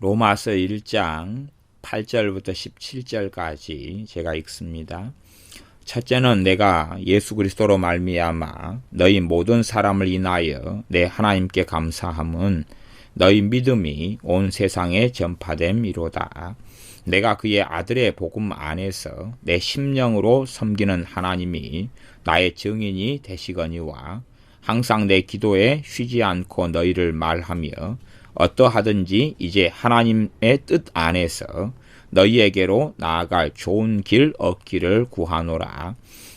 로마서 1장 8절부터 17절까지 제가 읽습니다. 첫째는 내가 예수 그리스도로 말미암아 너희 모든 사람을 인하여 내 하나님께 감사함은 너희 믿음이 온 세상에 전파됨이로다. 내가 그의 아들의 복음 안에서 내 심령으로 섬기는 하나님이 나의 증인이 되시거니와 항상 내 기도에 쉬지 않고 너희를 말하며 어떠하든지 이제 하나님의 뜻 안에서 너희에게로 나아갈 좋은 길 얻기를 구하노라.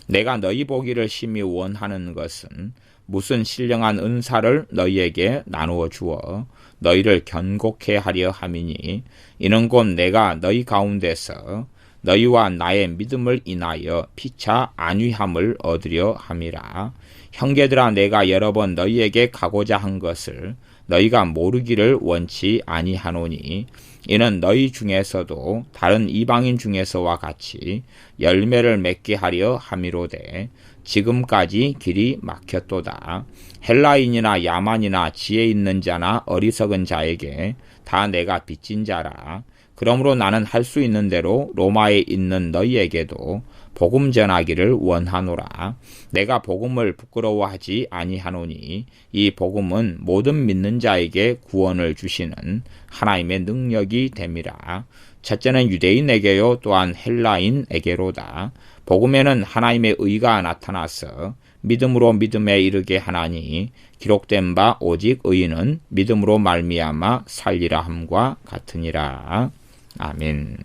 내가 너희 보기를 심히 원하는 것은 무슨 신령한 은사를 너희에게 나누어 주어 너희를 견고케 하려 함이니 이는 곧 내가 너희 가운데서 너희와 나의 믿음을 인하여 피차 안위함을 얻으려 함이라. 형제들아, 내가 여러 번 너희에게 가고자 한 것을 너희가 모르기를 원치 아니하노니 이는 너희 중에서도 다른 이방인 중에서와 같이 열매를 맺게 하려 함이로되 지금까지 길이 막혔도다. 헬라인이나 야만이나 지혜 있는 자나 어리석은 자에게 다 내가 빚진 자라. 그러므로 나는 할 수 있는 대로 로마에 있는 너희에게도 복음 전하기를 원하노라. 내가 복음을 부끄러워하지 아니하노니 이 복음은 모든 믿는 자에게 구원을 주시는 하나님의 능력이 됨이라. 첫째는 유대인에게요 또한 헬라인에게로다. 복음에는 하나님의 의가 나타나서 믿음으로 믿음에 이르게 하나니 기록된 바 오직 의인은 믿음으로 말미암아 살리라 함과 같으니라. 아멘.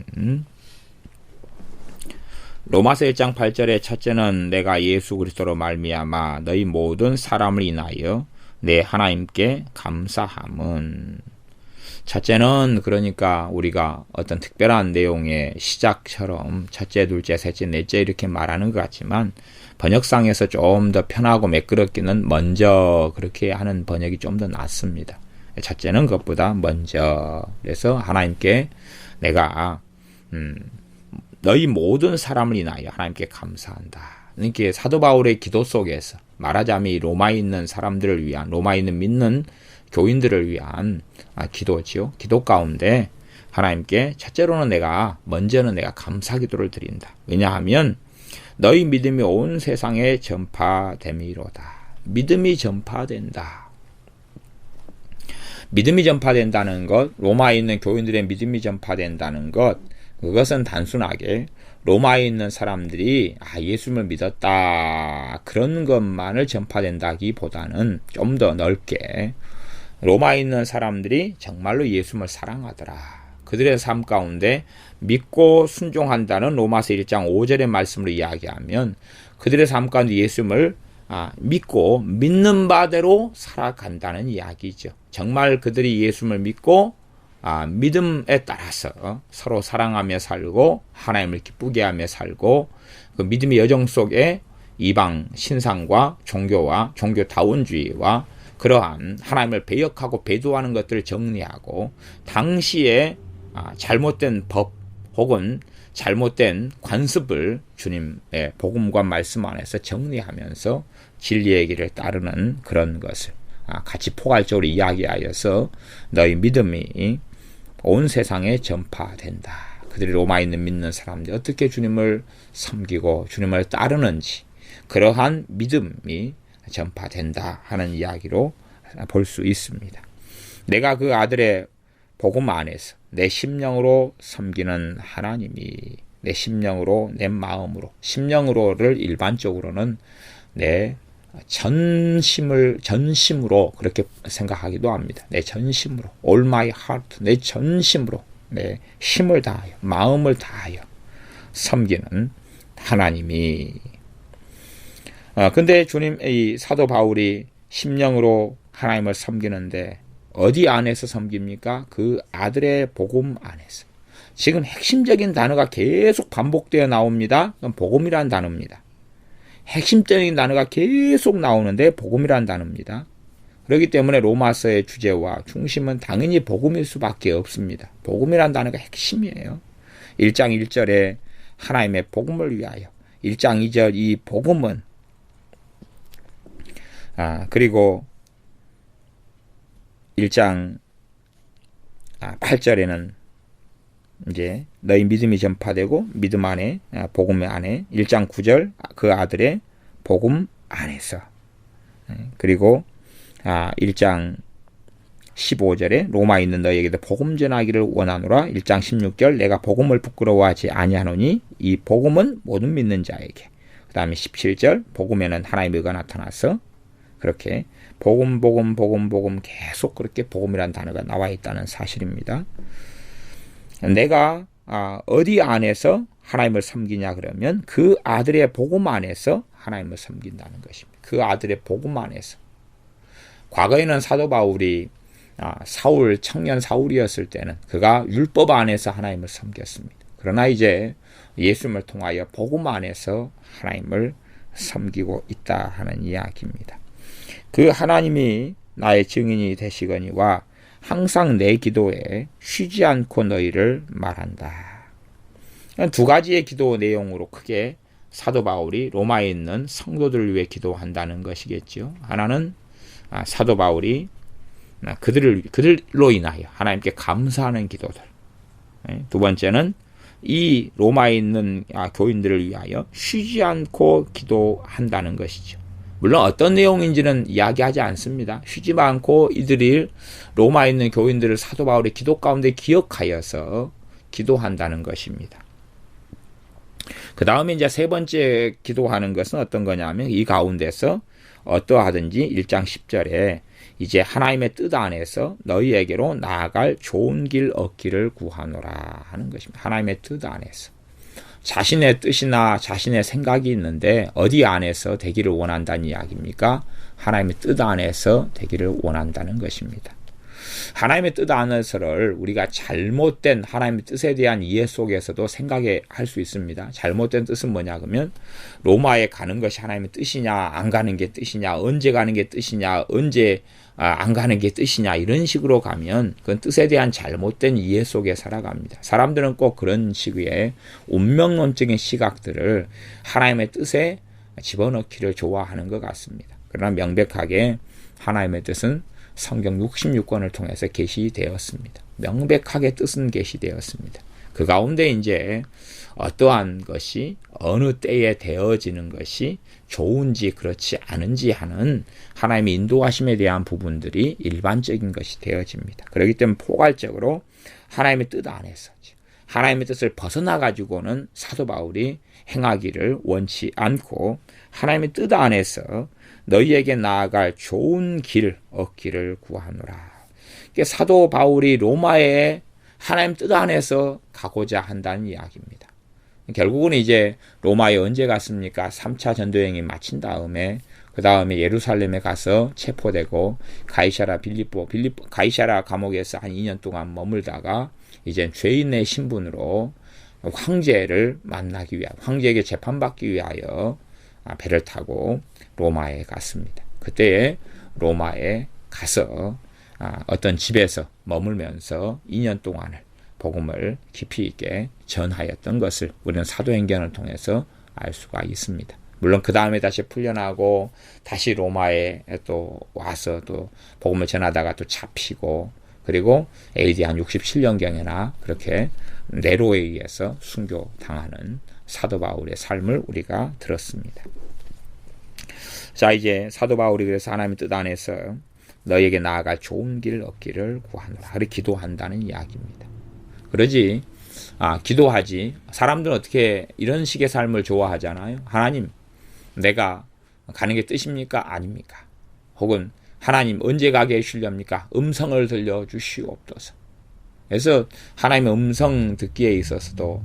로마서 1장 8절의 첫째는 내가 예수 그리스도로 말미암아 너희 모든 사람을 인하여 내 하나님께 감사함은, 첫째는 그러니까 우리가 어떤 특별한 내용의 시작처럼 첫째, 둘째, 셋째, 넷째 이렇게 말하는 것 같지만 번역상에서 좀 더 편하고 매끄럽기는 먼저 그렇게 하는 번역이 좀 더 낫습니다. 첫째는 그것보다 먼저. 그래서 하나님께 내가 너희 모든 사람을 인하여 하나님께 감사한다. 이렇게 사도 바울의 기도 속에서 말하자면 로마에 있는 사람들을 위한, 로마에 있는 믿는 교인들을 위한 기도지요. 기도 가운데 하나님께 첫째로는 먼저는 내가 감사 기도를 드린다. 왜냐하면 너희 믿음이 온 세상에 전파됨이로다. 믿음이 전파된다. 믿음이 전파된다는 것, 로마에 있는 교인들의 믿음이 전파된다는 것, 그것은 단순하게 로마에 있는 사람들이 예수님을 믿었다 그런 것만을 전파된다기보다는 좀 더 넓게 로마에 있는 사람들이 정말로 예수님을 사랑하더라. 그들의 삶 가운데 믿고 순종한다는 로마서 1장 5절의 말씀으로 이야기하면 그들의 삶 가운데 예수님을 믿고 믿는 바대로 살아간다는 이야기죠. 정말 그들이 예수님을 믿고 믿음에 따라서 서로 사랑하며 살고 하나님을 기쁘게 하며 살고 그 믿음의 여정 속에 이방 신상과 종교와 종교다원주의와 그러한 하나님을 배역하고 배도하는 것들을 정리하고 당시에 잘못된 법 혹은 잘못된 관습을 주님의 복음과 말씀 안에서 정리하면서 진리의 길을 따르는 그런 것을 같이 포괄적으로 이야기하여서 너희 믿음이 온 세상에 전파된다. 그들이 로마에 있는 믿는 사람들이 어떻게 주님을 섬기고 주님을 따르는지 그러한 믿음이 전파된다 하는 이야기로 볼 수 있습니다. 내가 그 아들의 복음 안에서 내 심령으로 섬기는 하나님이 내 심령으로 내 마음으로 심령으로를 일반적으로는 내 전심으로 그렇게 생각하기도 합니다. 내 전심으로 all my heart 내 전심으로 내 힘을 다하여 마음을 다하여 섬기는 하나님이 근데 이 사도 바울이 심령으로 하나님을 섬기는데 어디 안에서 섬깁니까? 그 아들의 복음 안에서. 지금 핵심적인 단어가 계속 반복되어 나옵니다. 그건 복음이라는 단어입니다. 핵심적인 단어가 계속 나오는데 복음이라는 단어입니다. 그렇기 때문에 로마서의 주제와 중심은 당연히 복음일 수밖에 없습니다. 복음이라는 단어가 핵심이에요. 1장 1절에 하나님의 복음을 위하여 1장 2절 이 복음은 그리고 1장 8절에는 이제 너희 믿음이 전파되고 믿음 안에 복음 안에 1장 9절 그 아들의 복음 안에서 그리고 1장 15절에 로마에 있는 너희에게도 복음 전하기를 원하노라 1장 16절 내가 복음을 부끄러워하지 아니하노니 이 복음은 모든 믿는 자에게 그 다음에 17절 복음에는 하나님의 의가 나타나서 그렇게 복음 계속 그렇게 복음이라는 단어가 나와 있다는 사실입니다. 내가 어디 안에서 하나님을 섬기냐 그러면 그 아들의 복음 안에서 하나님을 섬긴다는 것입니다. 그 아들의 복음 안에서. 과거에는 사도 바울이 청년 사울이었을 때는 그가 율법 안에서 하나님을 섬겼습니다. 그러나 이제 예수님을 통하여 복음 안에서 하나님을 섬기고 있다 하는 이야기입니다. 그 하나님이 나의 증인이 되시거니와 항상 내 기도에 쉬지 않고 너희를 말한다. 두 가지의 기도 내용으로 크게 사도 바울이 로마에 있는 성도들을 위해 기도한다는 것이겠죠. 하나는 사도 바울이 그들로 인하여 하나님께 감사하는 기도들. 두 번째는 이 로마에 있는 교인들을 위하여 쉬지 않고 기도한다는 것이죠. 물론 어떤 내용인지는 이야기하지 않습니다. 쉬지 않고 이들이 로마에 있는 교인들을 사도 바울의 기도 가운데 기억하여서 기도한다는 것입니다. 그 다음에 이제 세 번째 기도하는 것은 어떤 거냐면 이 가운데서 어떠하든지 1장 10절에 이제 하나님의 뜻 안에서 너희에게로 나아갈 좋은 길 얻기를 구하노라 하는 것입니다. 하나님의 뜻 안에서. 자신의 뜻이나 자신의 생각이 있는데 어디 안에서 되기를 원한다는 이야기입니까? 하나님의 뜻 안에서 되기를 원한다는 것입니다. 하나님의 뜻 안에서를 우리가 잘못된 하나님의 뜻에 대한 이해 속에서도 생각할 수 있습니다. 잘못된 뜻은 뭐냐 그러면 로마에 가는 것이 하나님의 뜻이냐 안 가는 게 뜻이냐 언제 가는 게 뜻이냐 언제 안 가는 게 뜻이냐 이런 식으로 가면 그건 뜻에 대한 잘못된 이해 속에 살아갑니다. 사람들은 꼭 그런 식의 운명론적인 시각들을 하나님의 뜻에 집어넣기를 좋아하는 것 같습니다. 그러나 명백하게 하나님의 뜻은 성경 66권을 통해서 계시되었습니다. 명백하게 뜻은 계시되었습니다. 그 가운데 이제 어떠한 것이 어느 때에 되어지는 것이 좋은지 그렇지 않은지 하는 하나님의 인도하심에 대한 부분들이 일반적인 것이 되어집니다. 그렇기 때문에 포괄적으로 하나님의 뜻 안에서 하나님의 뜻을 벗어나 가지고는 사도 바울이 행하기를 원치 않고 하나님의 뜻 안에서 너희에게 나아갈 좋은 길 얻기를 구하노라. 사도 바울이 로마에 하나님 뜻 안에서 가고자 한다는 이야기입니다. 결국은 이제 로마에 언제 갔습니까? 3차 전도여행이 마친 다음에 그 다음에 예루살렘에 가서 체포되고 가이사라 가이사라 감옥에서 한 2년 동안 머물다가 이제 죄인의 신분으로 황제를 만나기 위하여 황제에게 재판받기 위하여 배를 타고 로마에 갔습니다. 그때 로마에 가서 어떤 집에서 머물면서 2년 동안을 복음을 깊이 있게 전하였던 것을 우리는 사도행전을 통해서 알 수가 있습니다. 물론 그 다음에 다시 풀려나고 다시 로마에 또 와서 또 복음을 전하다가 또 잡히고 그리고 AD 한 67년경에나 그렇게 네로에 의해서 순교당하는 사도 바울의 삶을 우리가 들었습니다. 자, 이제 사도 바울이 그래서 하나님의 뜻 안에서 너에게 나아갈 좋은 길 얻기를 구하노라. 그렇게 기도한다는 이야기입니다. 그러지, 기도하지. 사람들은 어떻게 이런 식의 삶을 좋아하잖아요. 하나님, 내가 가는 게 뜻입니까? 아닙니까? 혹은 하나님 언제 가게 해주렵니까? 음성을 들려주시옵소서. 그래서 하나님의 음성 듣기에 있어서도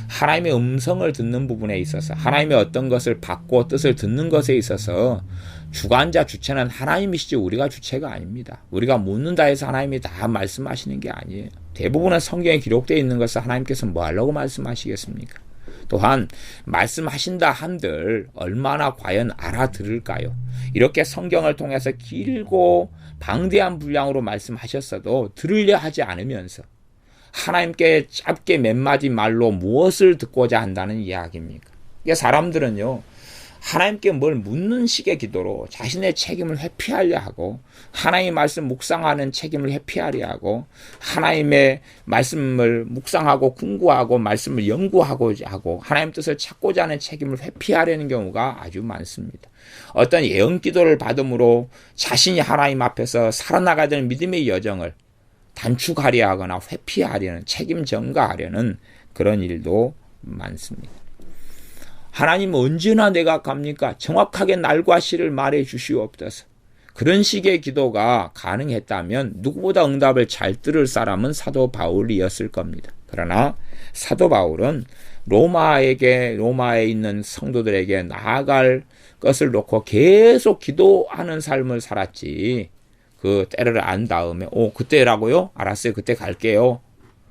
하나님의 음성을 듣는 부분에 있어서 하나님의 어떤 것을 받고 뜻을 듣는 것에 있어서 주관자 주체는 하나님이시지 우리가 주체가 아닙니다. 우리가 묻는다 해서 하나님이 다 말씀하시는 게 아니에요. 대부분의 성경에 기록되어 있는 것을 하나님께서 뭐 하려고 말씀하시겠습니까? 또한 말씀하신다 한들 얼마나 과연 알아들을까요? 이렇게 성경을 통해서 길고 방대한 분량으로 말씀하셨어도 들으려 하지 않으면서 하나님께 짧게 몇 마디 말로 무엇을 듣고자 한다는 이야기입니까? 이게 사람들은요, 하나님께 뭘 묻는 식의 기도로 자신의 책임을 회피하려 하고 하나님의 말씀 묵상하는 책임을 회피하려 하고 하나님의 말씀을 묵상하고 궁구하고 말씀을 연구하고자 하고 하나님 뜻을 찾고자 하는 책임을 회피하려는 경우가 아주 많습니다. 어떤 예언 기도를 받음으로 자신이 하나님 앞에서 살아나가야 되는 믿음의 여정을 단축하려 하거나 회피하려는 책임 전가하려는 그런 일도 많습니다. 하나님 언제나 내가 갑니까? 정확하게 날과 시를 말해 주시옵소서. 그런 식의 기도가 가능했다면 누구보다 응답을 잘 들을 사람은 사도 바울이었을 겁니다. 그러나 사도 바울은 로마에 있는 성도들에게 나아갈 것을 놓고 계속 기도하는 삶을 살았지. 그 때를 안 다음에 그때라고요? 알았어요. 그때 갈게요.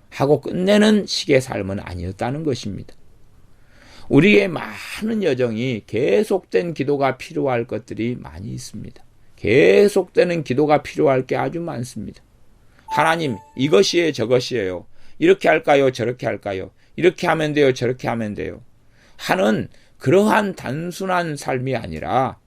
하고 끝내는 식의 삶은 아니었다는 것입니다. 우리의 많은 여정이 계속된 기도가 필요할 것들이 많이 있습니다. 계속되는 기도가 필요할 게 아주 많습니다. 하나님, 이것이에요, 저것이에요. 이렇게 할까요, 저렇게 할까요? 이렇게 하면 돼요, 저렇게 하면 돼요. 하는 그러한 단순한 삶이 아니라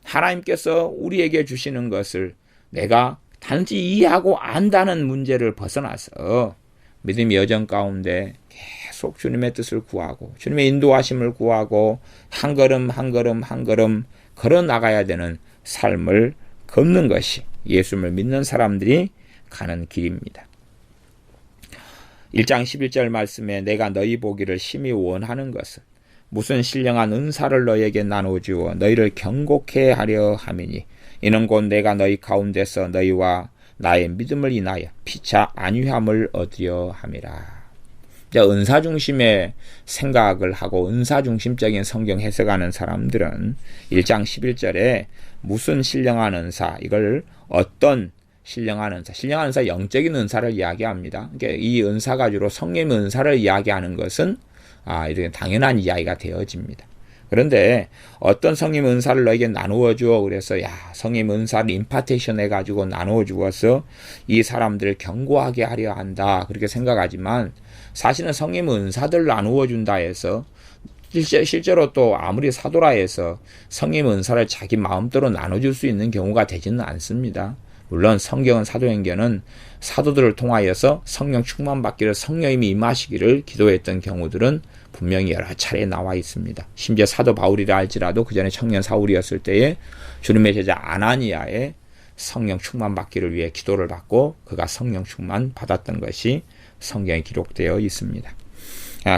하나님께서 우리에게 주시는 것을 내가 단지 이해하고 안다는 문제를 벗어나서 믿음의 여정 가운데 계속 주님의 뜻을 구하고 주님의 인도하심을 구하고 한 걸음 한 걸음 한 걸음 걸어 나가야 되는 삶을 걷는 것이 예수님을 믿는 사람들이 가는 길입니다. 1장 11절 말씀에 내가 너희 보기를 심히 원하는 것은 무슨 신령한 은사를 너희에게 나누어주어 너희를 경고케 하려 함이니 이는 곧 내가 너희 가운데서 너희와 나의 믿음을 인하여 피차 안위함을 얻으려 함이라. 은사 중심의 생각을 하고 은사 중심적인 성경 해석하는 사람들은 1장 11절에 무슨 신령한 은사, 이걸 어떤 신령한 은사, 신령한 은사 영적인 은사를 이야기합니다. 그러니까 이 은사 가지고 성령의 은사를 이야기하는 것은 이렇게 당연한 이야기가 되어집니다. 그런데 어떤 성령 은사를 너에게 나누어 주어 그래서 성령 은사를 임파테이션 해가지고 나누어 주어서 이 사람들을 경고하게 하려 한다 그렇게 생각하지만 사실은 성령 은사들 나누어 준다 해서 실제로 또 아무리 사도라 해서 성령 은사를 자기 마음대로 나눠줄 수 있는 경우가 되지는 않습니다. 물론 성경은 사도행전은 사도들을 통하여서 성령 충만받기를 성령님이 임하시기를 기도했던 경우들은 분명히 여러 차례 나와 있습니다. 심지어 사도 바울이라 할지라도 그 전에 청년 사울이었을 때에 주님의 제자 아나니아의 성령 충만받기를 위해 기도를 받고 그가 성령 충만 받았던 것이 성경에 기록되어 있습니다.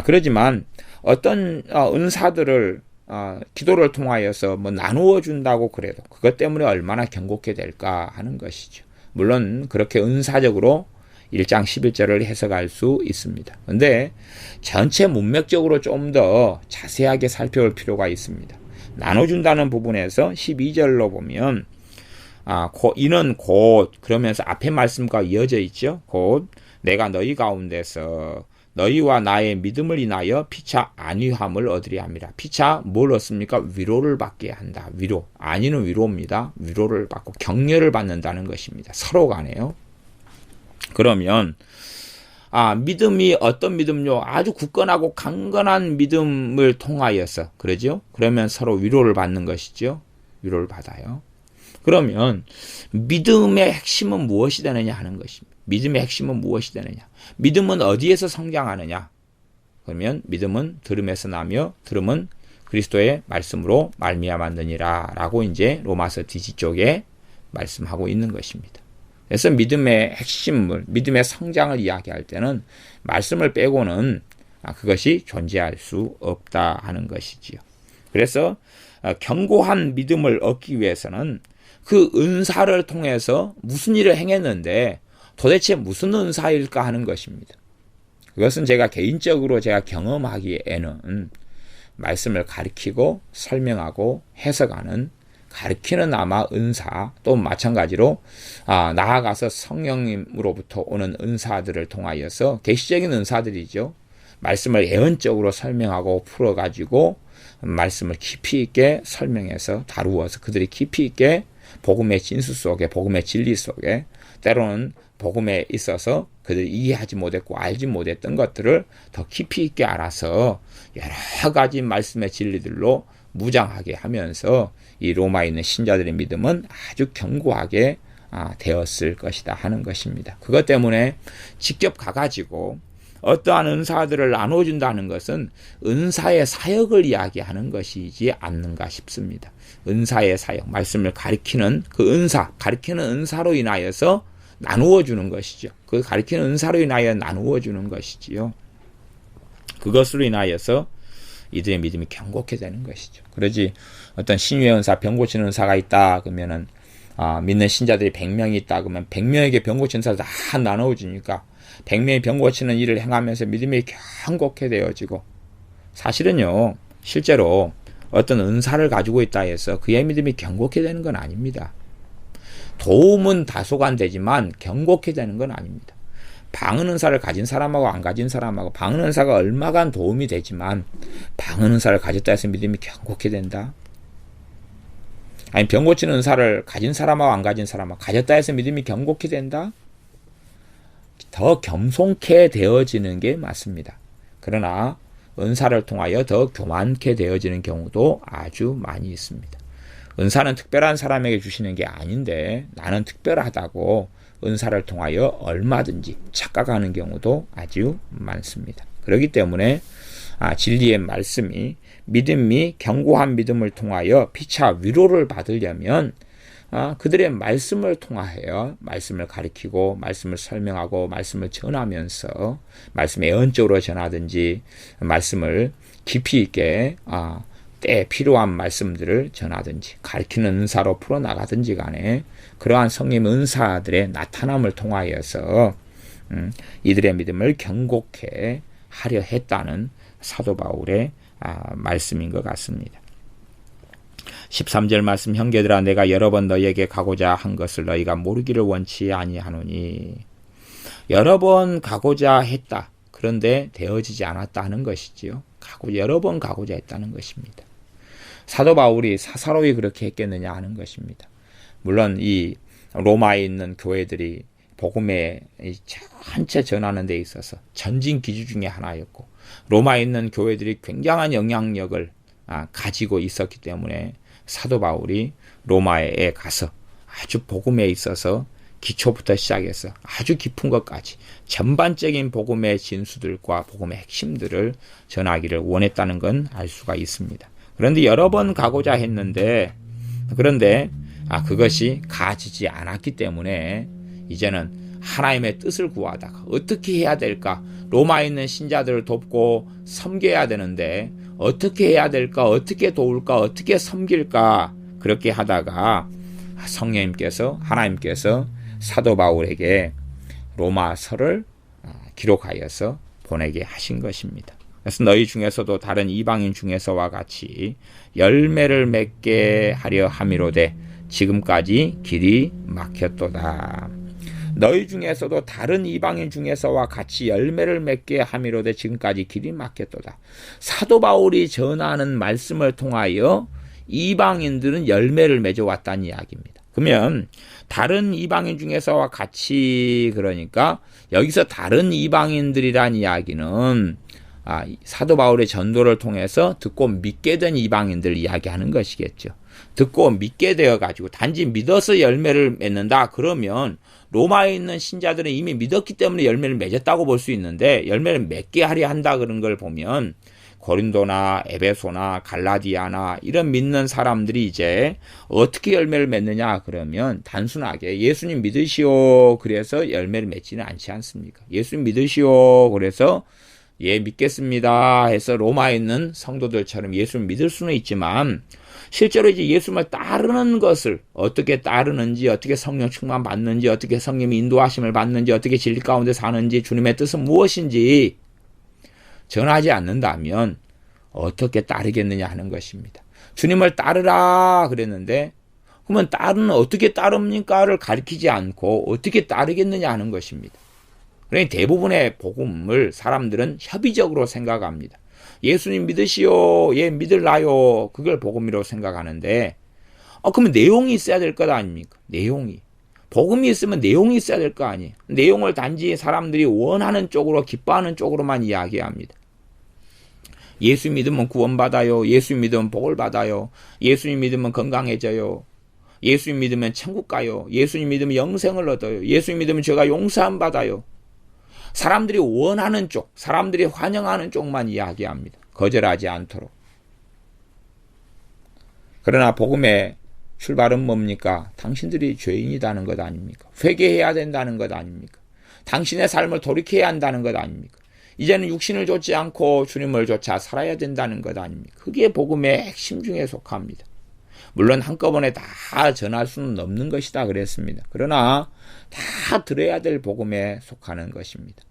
그러지만 어떤 은사들을 기도를 통하여서 나누어 준다고 그래도 그것 때문에 얼마나 경고케 될까 하는 것이죠. 물론 그렇게 은사적으로 1장 11절을 해석할 수 있습니다. 그런데 전체 문맥적으로 좀 더 자세하게 살펴볼 필요가 있습니다. 나눠준다는 부분에서 12절로 보면 이는 곧 그러면서 앞에 말씀과 이어져 있죠. 곧 내가 너희 가운데서 너희와 나의 믿음을 인하여 피차 안위함을 얻으려 함이라. 피차 뭘 얻습니까? 위로를 받게 한다. 위로. 안위는 위로입니다. 위로를 받고 격려를 받는다는 것입니다. 서로 간에요. 그러면 믿음이 어떤 믿음요? 아주 굳건하고 강건한 믿음을 통하여서 그러죠? 그러면 서로 위로를 받는 것이죠. 위로를 받아요. 그러면 믿음의 핵심은 무엇이 되느냐 하는 것입니다. 믿음의 핵심은 무엇이 되느냐? 믿음은 어디에서 성장하느냐? 그러면 믿음은 들음에서 나며 들음은 그리스도의 말씀으로 말미암았느니라 라고 이제 로마서 뒤쪽에 말씀하고 있는 것입니다. 그래서 믿음의 핵심물, 믿음의 성장을 이야기할 때는 말씀을 빼고는 그것이 존재할 수 없다 하는 것이지요. 그래서 견고한 믿음을 얻기 위해서는 그 은사를 통해서 무슨 일을 행했는데 도대체 무슨 은사일까 하는 것입니다. 그것은 제가 개인적으로 제가 경험하기에는 말씀을 가르치고 설명하고 해석하는 가르치는 아마 은사 또 마찬가지로 나아가서 성령님으로부터 오는 은사들을 통하여서 계시적인 은사들이죠. 말씀을 예언적으로 설명하고 풀어가지고 말씀을 깊이 있게 설명해서 다루어서 그들이 깊이 있게 복음의 진수 속에 복음의 진리 속에 때로는 복음에 있어서 그들이 이해하지 못했고 알지 못했던 것들을 더 깊이 있게 알아서 여러 가지 말씀의 진리들로 무장하게 하면서 이 로마에 있는 신자들의 믿음은 아주 견고하게 되었을 것이다 하는 것입니다. 그것 때문에 직접 가가지고 어떠한 은사들을 나눠준다는 것은 은사의 사역을 이야기하는 것이지 않는가 싶습니다. 은사의 사역, 말씀을 가리키는 그 은사, 가리키는 은사로 인하여서 나누어 주는 것이죠. 그 가리키는 은사로 인하여 나누어 주는 것이지요. 그것으로 인하여서 이들의 믿음이 견고하게 되는 것이죠. 그러지 어떤 신유의 은사, 병 고치는 은사가 있다 그러면은 믿는 신자들이 100명이 있다 그러면 100명에게 병 고치는 은사를 다 나누어 주니까 100명이 병 고치는 일을 행하면서 믿음이 견고하게 되어지고, 사실은요 실제로 어떤 은사를 가지고 있다 해서 그의 믿음이 견고하게 되는 건 아닙니다. 도움은 다소간 되지만 견고하게 되는 건 아닙니다. 방언 은사를 가진 사람하고 안 가진 사람하고 방언 은사가 얼마간 도움이 되지만 방언 은사를 가졌다 해서 믿음이 견고하게 된다? 아니 병 고치는 은사를 가진 사람하고 안 가진 사람하고 가졌다 해서 믿음이 견고하게 된다? 더 겸손케 되어지는 게 맞습니다. 그러나 은사를 통하여 더 교만케 되어지는 경우도 아주 많이 있습니다. 은사는 특별한 사람에게 주시는 게 아닌데 나는 특별하다고 은사를 통하여 얼마든지 착각하는 경우도 아주 많습니다. 그렇기 때문에 진리의 말씀이 믿음이 견고한 믿음을 통하여 피차 위로를 받으려면 그들의 말씀을 통하여 말씀을 가리키고 말씀을 설명하고 말씀을 전하면서 말씀을 예언적으로 전하든지 말씀을 깊이 있게 때에 필요한 말씀들을 전하든지 가리키는 은사로 풀어나가든지 간에 그러한 성령 은사들의 나타남을 통하여서 이들의 믿음을 견고케 하려 했다는 사도 바울의 말씀인 것 같습니다. 13절 말씀, 형제들아 내가 여러 번 너희에게 가고자 한 것을 너희가 모르기를 원치 아니하노니. 여러 번 가고자 했다. 그런데 되어지지 않았다 하는 것이지요. 여러 번 가고자 했다는 것입니다. 사도 바울이 사사로이 그렇게 했겠느냐 하는 것입니다. 물론 이 로마에 있는 교회들이 복음의 전체 전하는 데 있어서 전진 기주 중에 하나였고 로마에 있는 교회들이 굉장한 영향력을 가지고 있었기 때문에 사도 바울이 로마에 가서 아주 복음에 있어서 기초부터 시작해서 아주 깊은 것까지 전반적인 복음의 진수들과 복음의 핵심들을 전하기를 원했다는 건 알 수가 있습니다. 그런데 여러 번 가고자 했는데 그런데 그것이 가지지 않았기 때문에 이제는 하나님의 뜻을 구하다가 어떻게 해야 될까? 로마에 있는 신자들을 돕고 섬겨야 되는데 어떻게 해야 될까? 어떻게 도울까? 어떻게 섬길까? 그렇게 하다가 성령님께서 하나님께서 사도 바울에게 로마서를 기록하여서 보내게 하신 것입니다. 그래서 너희 중에서도 다른 이방인 중에서와 같이 열매를 맺게 하려 함이로되 지금까지 길이 막혔도다. 너희 중에서도 다른 이방인 중에서와 같이 열매를 맺게 함이로되 지금까지 길이 막혔도다. 사도 바울이 전하는 말씀을 통하여 이방인들은 열매를 맺어왔다는 이야기입니다. 그러면 다른 이방인 중에서와 같이, 그러니까 여기서 다른 이방인들이란 이야기는 사도 바울의 전도를 통해서 듣고 믿게 된 이방인들 이야기하는 것이겠죠. 듣고 믿게 되어가지고 단지 믿어서 열매를 맺는다 그러면 로마에 있는 신자들은 이미 믿었기 때문에 열매를 맺었다고 볼 수 있는데 열매를 맺게 하려 한다 그런 걸 보면 고린도나 에베소나 갈라디아나 이런 믿는 사람들이 이제 어떻게 열매를 맺느냐 그러면 단순하게 예수님 믿으시오 그래서 열매를 맺지는 않지 않습니까? 예수님 믿으시오 그래서 예 믿겠습니다 해서 로마에 있는 성도들처럼 예수를 믿을 수는 있지만 실제로 이제 예수님을 따르는 것을 어떻게 따르는지, 어떻게 성령 충만 받는지, 어떻게 성령의 인도하심을 받는지, 어떻게 진리 가운데 사는지, 주님의 뜻은 무엇인지 전하지 않는다면 어떻게 따르겠느냐 하는 것입니다. 주님을 따르라 그랬는데 그러면 어떻게 따릅니까를 가르치지 않고 어떻게 따르겠느냐 하는 것입니다. 그러니 대부분의 복음을 사람들은 협의적으로 생각합니다. 예수님 믿으시오, 예 믿을라요, 그걸 복음이라고 생각하는데 그러면 내용이 있어야 될 것 아닙니까? 내용이. 복음이 있으면 내용이 있어야 될 거 아니에요. 내용을 단지 사람들이 원하는 쪽으로 기뻐하는 쪽으로만 이야기합니다. 예수 믿으면 구원받아요. 예수 믿으면 복을 받아요. 예수 믿으면 건강해져요. 예수 믿으면 천국 가요. 예수 믿으면 영생을 얻어요. 예수 믿으면 죄가 용서함 받아요. 사람들이 원하는 쪽, 사람들이 환영하는 쪽만 이야기합니다. 거절하지 않도록. 그러나 복음의 출발은 뭡니까? 당신들이 죄인이라는 것 아닙니까? 회개해야 된다는 것 아닙니까? 당신의 삶을 돌이켜야 한다는 것 아닙니까? 이제는 육신을 좇지 않고 주님을 좇아 살아야 된다는 것 아닙니까? 그게 복음의 핵심 중에 속합니다. 물론 한꺼번에 다 전할 수는 없는 것이다 그랬습니다. 그러나 다 들어야 될 복음에 속하는 것입니다.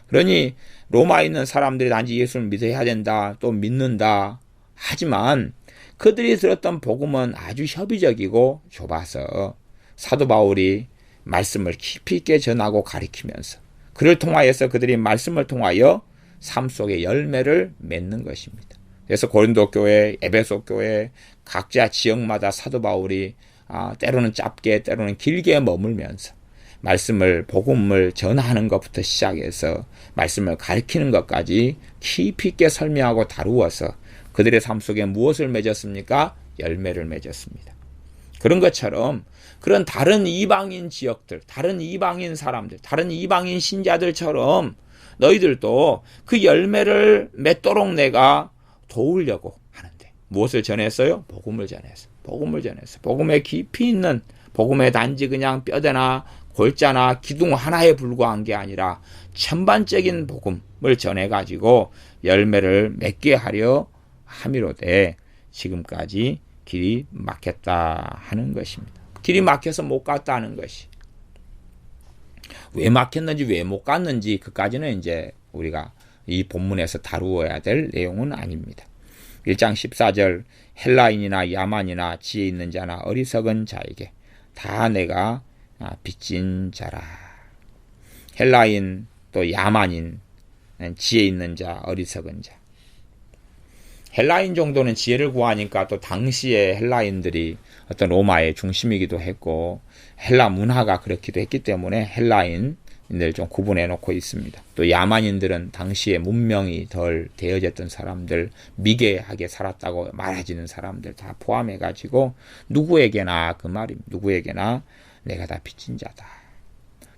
그러니 로마에 있는 사람들이 단지 예수를 믿어야 된다, 또 믿는다 하지만 그들이 들었던 복음은 아주 협의적이고 좁아서 사도 바울이 말씀을 깊이 있게 전하고 가리키면서 그를 통하여서 그들이 말씀을 통하여 삶 속에 열매를 맺는 것입니다. 그래서 고린도 교회, 에베소 교회 각자 지역마다 사도 바울이 때로는 짧게 때로는 길게 머물면서 말씀을 복음을 전하는 것부터 시작해서 말씀을 가르치는 것까지 깊이 있게 설명하고 다루어서 그들의 삶 속에 무엇을 맺었습니까? 열매를 맺었습니다. 그런 것처럼 그런 다른 이방인 지역들, 다른 이방인 사람들, 다른 이방인 신자들처럼 너희들도 그 열매를 맺도록 내가 도우려고 하는데 무엇을 전했어요? 복음을 전했어요. 복음을 전했어요. 복음에 깊이 있는 복음에 단지 그냥 뼈대나 골자나 기둥 하나에 불과한 게 아니라 전반적인 복음을 전해가지고 열매를 맺게 하려 함이로되 지금까지 길이 막혔다 하는 것입니다. 길이 막혀서 못 갔다는 것이 왜 막혔는지 왜 못 갔는지 그까지는 이제 우리가 이 본문에서 다루어야 될 내용은 아닙니다. 1장 14절 헬라인이나 야만이나 지혜 있는 자나 어리석은 자에게 다 내가 빚진 자라. 헬라인 또 야만인 지혜 있는 자 어리석은 자. 헬라인 정도는 지혜를 구하니까 또 당시에 헬라인들이 어떤 로마의 중심이기도 했고 헬라 문화가 그렇기도 했기 때문에 헬라인들 좀 구분해 놓고 있습니다. 또 야만인들은 당시에 문명이 덜 되어졌던 사람들, 미개하게 살았다고 말해지는 사람들 다 포함해 가지고 누구에게나 그 말입니다. 누구에게나 내가 다 빚진 자다.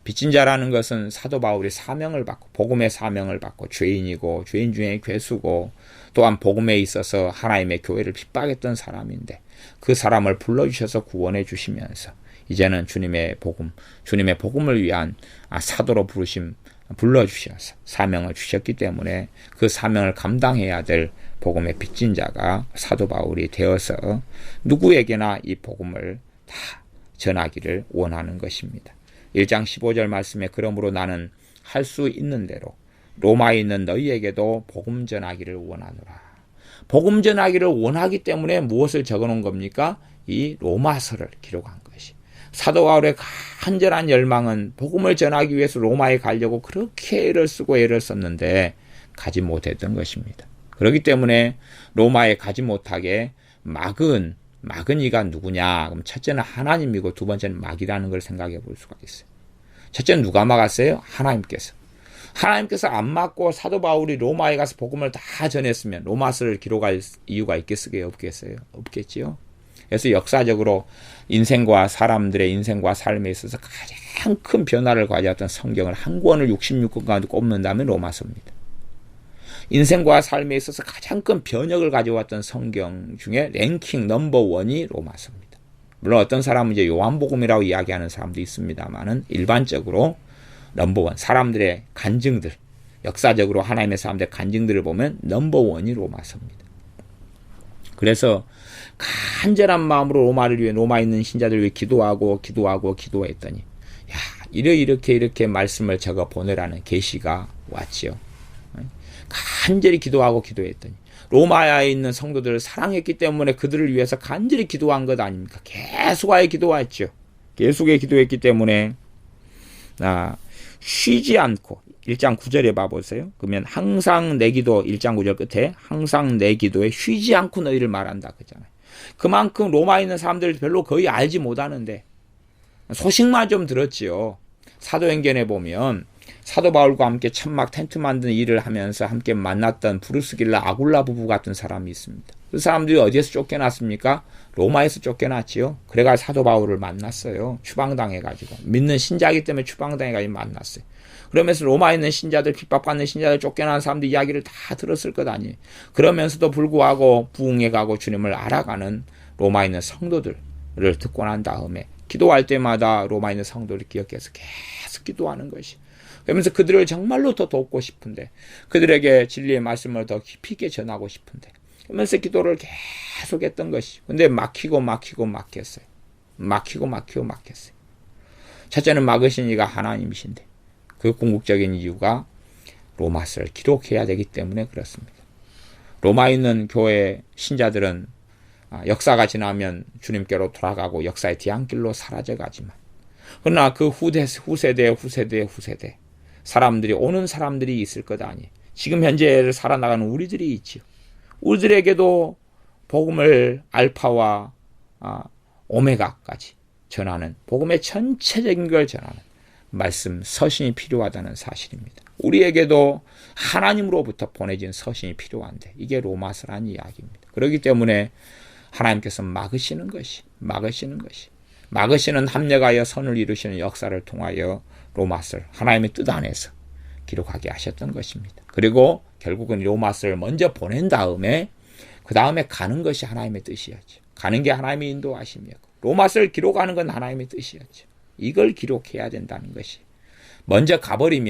빚진 자라는 것은 사도 바울이 사명을 받고 복음의 사명을 받고 죄인이고 죄인 중에 괴수고 또한 복음에 있어서 하나님의 교회를 핍박했던 사람인데 그 사람을 불러주셔서 구원해 주시면서 이제는 주님의 복음을 위한 사도로 부르심 불러주셔서 사명을 주셨기 때문에 그 사명을 감당해야 될 복음의 빚진 자가 사도 바울이 되어서 누구에게나 이 복음을 다 전하기를 원하는 것입니다. 1장 15절 말씀에 그러므로 나는 할 수 있는 대로 로마에 있는 너희에게도 복음 전하기를 원하노라. 복음 전하기를 원하기 때문에 무엇을 적어놓은 겁니까? 이 로마서를 기록한 것이. 사도 바울의 간절한 열망은 복음을 전하기 위해서 로마에 가려고 그렇게 애를 쓰고 애를 썼는데 가지 못했던 것입니다. 그렇기 때문에 로마에 가지 못하게 막은 이가 누구냐? 그럼 첫째는 하나님이고 두 번째는 막이라는 걸 생각해 볼 수가 있어요. 첫째는 누가 막았어요? 하나님께서. 하나님께서 안 막고 사도 바울이 로마에 가서 복음을 다 전했으면 로마서를 기록할 이유가 있겠어요? 없겠어요? 없겠지요. 그래서 역사적으로 인생과 사람들의 인생과 삶에 있어서 가장 큰 변화를 가져왔던 성경을 한 권을 66권 가운데 꼽는다면 로마서입니다. 인생과 삶에 있어서 가장 큰 변혁을 가져왔던 성경 중에 랭킹 넘버1이 로마서입니다. 물론 어떤 사람은 이제 요한복음이라고 이야기하는 사람도 있습니다만은 일반적으로 넘버1 사람들의 간증들 역사적으로 하나님의 사람들의 간증들을 보면 넘버1이 로마서입니다. 그래서 간절한 마음으로 로마를 위해 로마에 있는 신자들을 위해 기도했더니 야 이렇게 말씀을 적어 보내라는 계시가 왔지요. 간절히 기도했더니 로마에 있는 성도들을 사랑했기 때문에 그들을 위해서 간절히 기도한 것 아닙니까? 계속하여 기도했죠. 계속해 기도했기 때문에 쉬지 않고 1장 9절에 봐보세요. 그러면 항상 내 기도 1장 9절 끝에 항상 내 기도에 쉬지 않고 너희를 말한다 그러잖아요. 그만큼 로마에 있는 사람들 별로 거의 알지 못하는데 소식만 좀 들었지요. 사도행전에 보면 사도 바울과 함께 천막 텐트 만드는 일을 하면서 함께 만났던 브루스길라 아굴라 부부 같은 사람이 있습니다. 그 사람들이 어디에서 쫓겨났습니까? 로마에서 쫓겨났지요. 그래가 사도 바울을 만났어요. 추방당해가지고. 믿는 신자이기 때문에 추방당해가지고 만났어요. 그러면서 로마에 있는 신자들, 핍박받는 신자들, 쫓겨난 사람들 이야기를 다 들었을 것 아니에요. 그러면서도 불구하고 부흥해 가고 주님을 알아가는 로마에 있는 성도들을 듣고 난 다음에 기도할 때마다 로마에 있는 성도를 기억해서 계속 기도하는 것이. 그러면서 그들을 정말로 더 돕고 싶은데, 그들에게 진리의 말씀을 더 깊이 있게 전하고 싶은데, 그러면서 기도를 계속 했던 것이. 근데 막혔어요. 막혔어요. 첫째는 막으신 이가 하나님이신데, 그 궁극적인 이유가 로마서를 기록해야 되기 때문에 그렇습니다. 로마에 있는 교회 신자들은 역사가 지나면 주님께로 돌아가고 역사의 뒤안길로 사라져가지만, 그러나 그 후세대 사람들이, 오는 사람들이 있을 것 아니에요. 지금 현재 살아나가는 우리들이 있지요. 우리들에게도 복음을 알파와 오메가까지 전하는, 복음의 전체적인 걸 전하는 말씀, 서신이 필요하다는 사실입니다. 우리에게도 하나님으로부터 보내진 서신이 필요한데, 이게 로마서라는 이야기입니다. 그렇기 때문에 하나님께서 막으시는 합력하여 선을 이루시는 역사를 통하여 로마서를 하나님의 뜻 안에서 기록하게 하셨던 것입니다. 그리고 결국은 로마서를 먼저 보낸 다음에 그 다음에 가는 것이 하나님의 뜻이었죠. 가는 게 하나님의 인도하심이었고, 로마서를 기록하는 건 하나님의 뜻이었죠. 이걸 기록해야 된다는 것이. 먼저 가버린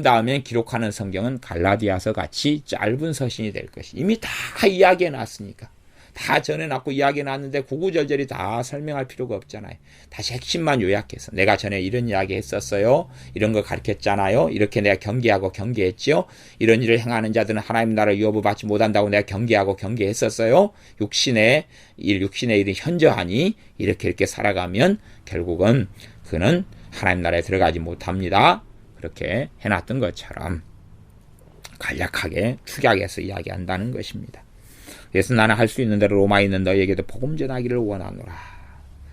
다음에 기록하는 성경은 갈라디아서 같이 짧은 서신이 될 것이. 이미 다 이야기해 놨으니까. 다 전해놨고 이야기해 놨는데 구구절절히 다 설명할 필요가 없잖아요. 다시 핵심만 요약해서, 내가 전에 이런 이야기 했었어요. 이런 거 가르쳤잖아요. 이렇게 내가 경계했지요. 이런 일을 행하는 자들은 하나님 나라를 유업을 받지 못한다고 내가 경계했었어요. 육신의 일이 현저하니 이렇게 살아가면 결국은 그는 하나님 나라에 들어가지 못합니다. 그렇게 해놨던 것처럼 간략하게 축약해서 이야기한다는 것입니다. 그래서 나는 할 수 있는 대로 로마에 있는 너희에게도 복음 전하기를 원하노라.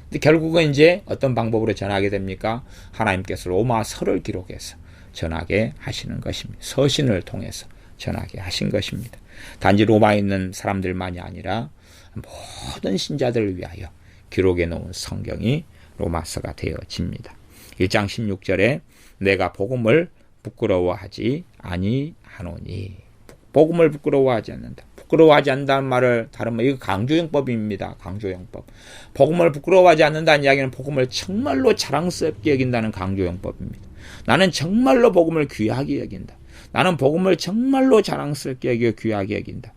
근데 결국은 이제 어떤 방법으로 전하게 됩니까? 하나님께서 로마서를 기록해서 전하게 하시는 것입니다. 서신을 통해서 전하게 하신 것입니다. 단지 로마에 있는 사람들만이 아니라 모든 신자들을 위하여 기록해 놓은 성경이 로마서가 되어집니다. 1장 16절에 내가 복음을 부끄러워하지 아니하노니. 복음을 부끄러워하지 않는다. 부끄러워하지 않는다는 말을 다른 말, 이거 강조용법입니다. 강조용법. 복음을 부끄러워하지 않는다는 이야기는 복음을 정말로 자랑스럽게 여긴다는 강조용법입니다. 나는 정말로 복음을 귀하게 여긴다. 나는 복음을 정말로 자랑스럽게 여기고 귀하게 여긴다.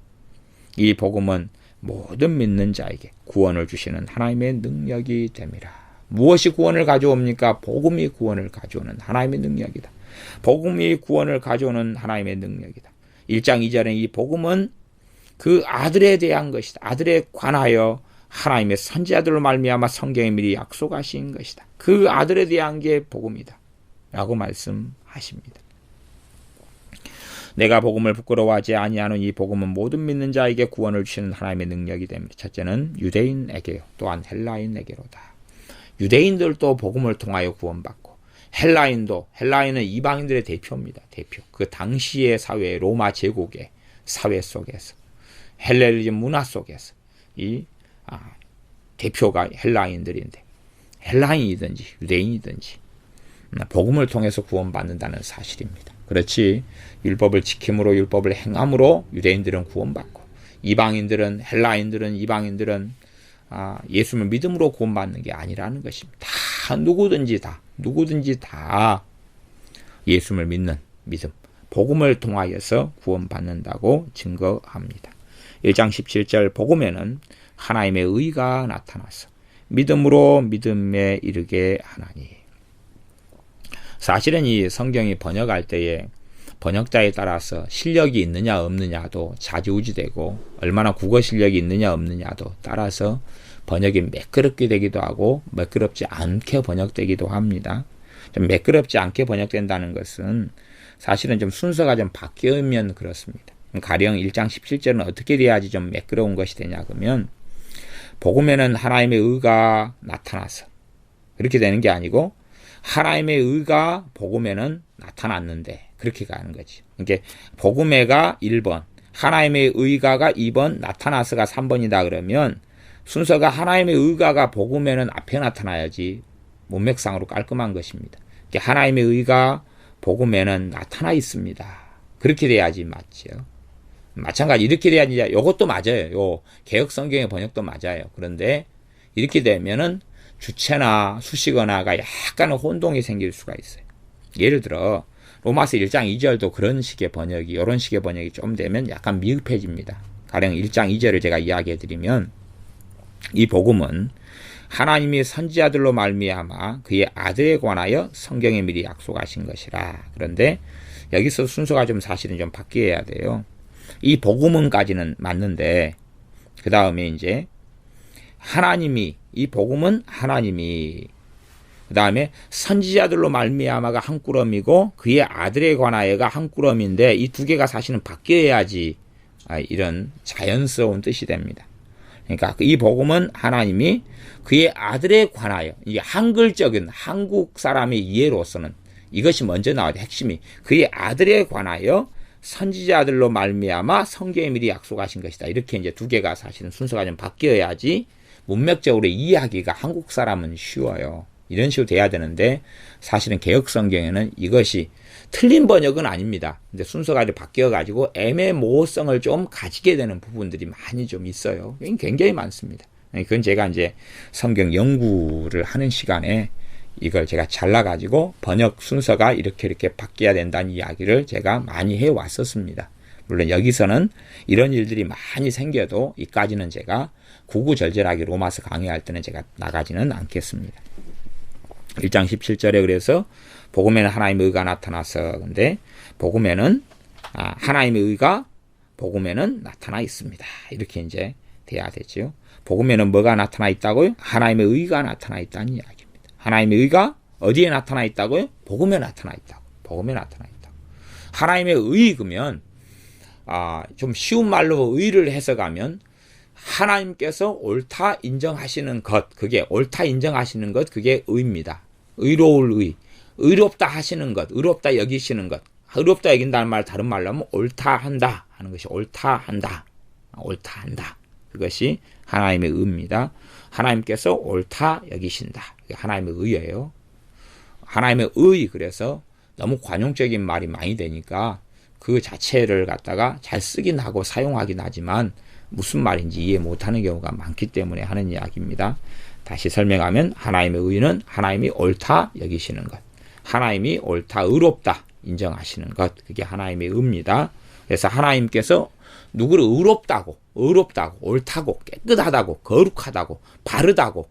이 복음은 모든 믿는 자에게 구원을 주시는 하나님의 능력이 됨이라. 무엇이 구원을 가져옵니까? 복음이 구원을 가져오는 하나님의 능력이다. 복음이 구원을 가져오는 하나님의 능력이다. 1장 2절에 이 복음은 그 아들에 대한 것이다. 아들에 관하여 하나님의 선지자들로 말미암아 성경에 미리 약속하신 것이다. 그 아들에 대한 게 복음이다. 라고 말씀하십니다. 내가 복음을 부끄러워하지 아니하는 이 복음은 모든 믿는 자에게 구원을 주시는 하나님의 능력이 됩니다. 첫째는 유대인에게요. 또한 헬라인에게로다. 유대인들도 복음을 통하여 구원받고, 헬라인은 이방인들의 대표입니다. 대표. 그 당시의 사회, 로마 제국의 사회 속에서, 헬레니즘 문화 속에서 이 대표가 헬라인들인데, 헬라인이든지 유대인이든지 복음을 통해서 구원받는다는 사실입니다. 그렇지, 율법을 지킴으로, 율법을 행함으로 유대인들은 구원받고, 헬라인들은 이방인들은 예수를 믿음으로 구원받는 게 아니라는 것입니다. 누구든지 다 예수를 믿는 믿음, 복음을 통하여서 구원받는다고 증거합니다. 1장 17절 복음에는 하나님의 의가 나타나서 믿음으로 믿음에 이르게 하나니. 사실은 이 성경이 번역할 때에 번역자에 따라서 실력이 있느냐 없느냐도 좌지우지되고, 얼마나 국어 실력이 있느냐 없느냐도 따라서 번역이 매끄럽게 되기도 하고 매끄럽지 않게 번역되기도 합니다. 좀 매끄럽지 않게 번역된다는 것은 사실은 좀 순서가 좀 바뀌면 그렇습니다. 가령 1장 17절은 어떻게 돼야지 좀 매끄러운 것이 되냐 그러면, 복음에는 하나님의 의가 나타나서, 그렇게 되는 게 아니고 하나님의 의가 복음에는 나타났는데 그렇게 가는 거지. 그러니까 복음에가 1번, 하나님의 의가가 2번, 나타나서가 3번이다 그러면 순서가 하나님의 의가가 복음에는 앞에 나타나야지 문맥상으로 깔끔한 것입니다. 그러니까 하나님의 의가 복음에는 나타나 있습니다. 그렇게 돼야지 맞죠. 마찬가지 이렇게 돼야지 이것도 맞아요. 요 개역 성경의 번역도 맞아요. 그런데 이렇게 되면은 주체나 수식어나가 약간의 혼동이 생길 수가 있어요. 예를 들어 로마서 1장 2절도 그런 식의 번역이 이런 식의 번역이 좀 되면 약간 미흡해집니다. 가령 1장 2절을 제가 이야기해 드리면 이 복음은 하나님이 선지자들로 말미암아 그의 아들에 관하여 성경에 미리 약속하신 것이라. 그런데 여기서 순서가 좀 사실은 좀 바뀌어야 돼요. 이 복음은까지는 맞는데 그 다음에 이제 하나님이 이 복음은 하나님이 그 다음에 선지자들로 말미암아가 한 꾸러미고 그의 아들에 관하여가 한 꾸러미인데 이 두 개가 사실은 바뀌어야지 이런 자연스러운 뜻이 됩니다. 그러니까 이 복음은 하나님이 그의 아들에 관하여 이게 한글적인 한국 사람의 이해로서는 이것이 먼저 나와야 돼. 핵심이 그의 아들에 관하여 선지자들로 말미암아 성경에 미리 약속하신 것이다. 이렇게 이제 두 개가 사실은 순서가 좀 바뀌어야지 문맥적으로 이해하기가 한국 사람은 쉬워요. 이런 식으로 돼야 되는데 사실은 개역 성경에는 이것이 틀린 번역은 아닙니다. 근데 순서가 이렇게 바뀌어가지고 애매모호성을 좀 가지게 되는 부분들이 많이 좀 있어요. 굉장히 많습니다. 그건 제가 이제 성경 연구를 하는 시간에 이걸 제가 잘라가지고 번역 순서가 이렇게 바뀌어야 된다는 이야기를 제가 많이 해왔었습니다. 물론 여기서는 이런 일들이 많이 생겨도 이까지는 제가 구구절절하게 로마서 강의할 때는 제가 나가지는 않겠습니다. 1장 17절에 그래서 복음에는 하나님의 의가 나타나서 근데 복음에는 하나님의 의가 복음에는 나타나 있습니다. 이렇게 이제 돼야 되죠. 복음에는 뭐가 나타나 있다고요? 하나님의 의가 나타나 있다는 이야기입니다. 하나님의 의가 어디에 나타나 있다고요? 복음에 나타나 있다고. 복음에 나타나 있다고. 하나님의 의그면 좀 쉬운 말로 의를 해석하면 하나님께서 옳다 인정하시는 것, 그게 옳다 인정하시는 것, 그게 의입니다. 의로울 의, 의롭다 하시는 것, 의롭다 여기시는 것, 의롭다 여긴다는 말 다른 말로 하면 옳다 한다 하는 것이 옳다 한다, 옳다 한다. 그것이 하나님의 의입니다. 하나님께서 옳다 여기신다. 그게 하나님의 의예요. 하나님의 의 그래서 너무 관용적인 말이 많이 되니까 그 자체를 갖다가 잘 쓰긴 하고 사용하긴 하지만 무슨 말인지 이해 못하는 경우가 많기 때문에 하는 이야기입니다. 다시 설명하면 하나님의 의는 하나님이 옳다 여기시는 것, 하나님이 옳다 의롭다 인정하시는 것, 그게 하나님의 의입니다. 그래서 하나님께서 누구를 의롭다고 옳다고 깨끗하다고 거룩하다고 바르다고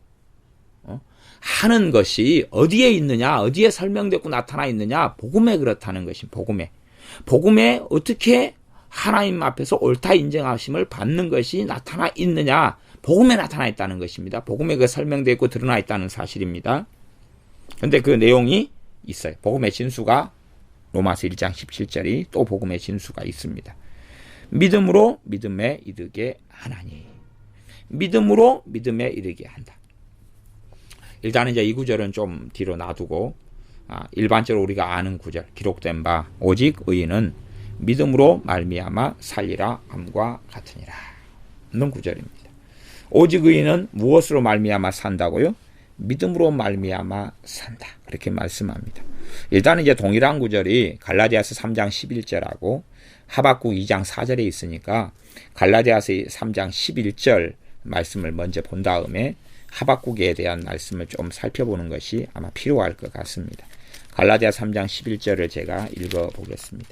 하는 것이 어디에 있느냐, 어디에 설명되고 나타나 있느냐, 복음에 그렇다는 것이 복음에 어떻게 하나님 앞에서 옳다 인정하심을 받는 것이 나타나 있느냐, 복음에 나타나 있다는 것입니다. 복음에 그 설명되어 있고 드러나 있다는 사실입니다. 그런데 그 내용이 있어요. 복음의 진수가 로마서 1장 17절이 또 복음의 진수가 있습니다. 믿음으로 믿음에 이르게 하나니, 믿음으로 믿음에 이르게 한다. 일단은 이제 이 구절은 좀 뒤로 놔두고 일반적으로 우리가 아는 구절, 기록된 바 오직 의인은 믿음으로 말미암아 살리라 함과 같으니라 는 구절입니다. 오직 의인은 무엇으로 말미암아 산다고요? 믿음으로 말미암아 산다. 그렇게 말씀합니다. 일단은 이제 동일한 구절이 갈라디아서 3장 11절하고 하박국 2장 4절에 있으니까 갈라디아서 3장 11절 말씀을 먼저 본 다음에 하박국에 대한 말씀을 좀 살펴보는 것이 아마 필요할 것 같습니다. 갈라디아 3장 11절을 제가 읽어보겠습니다.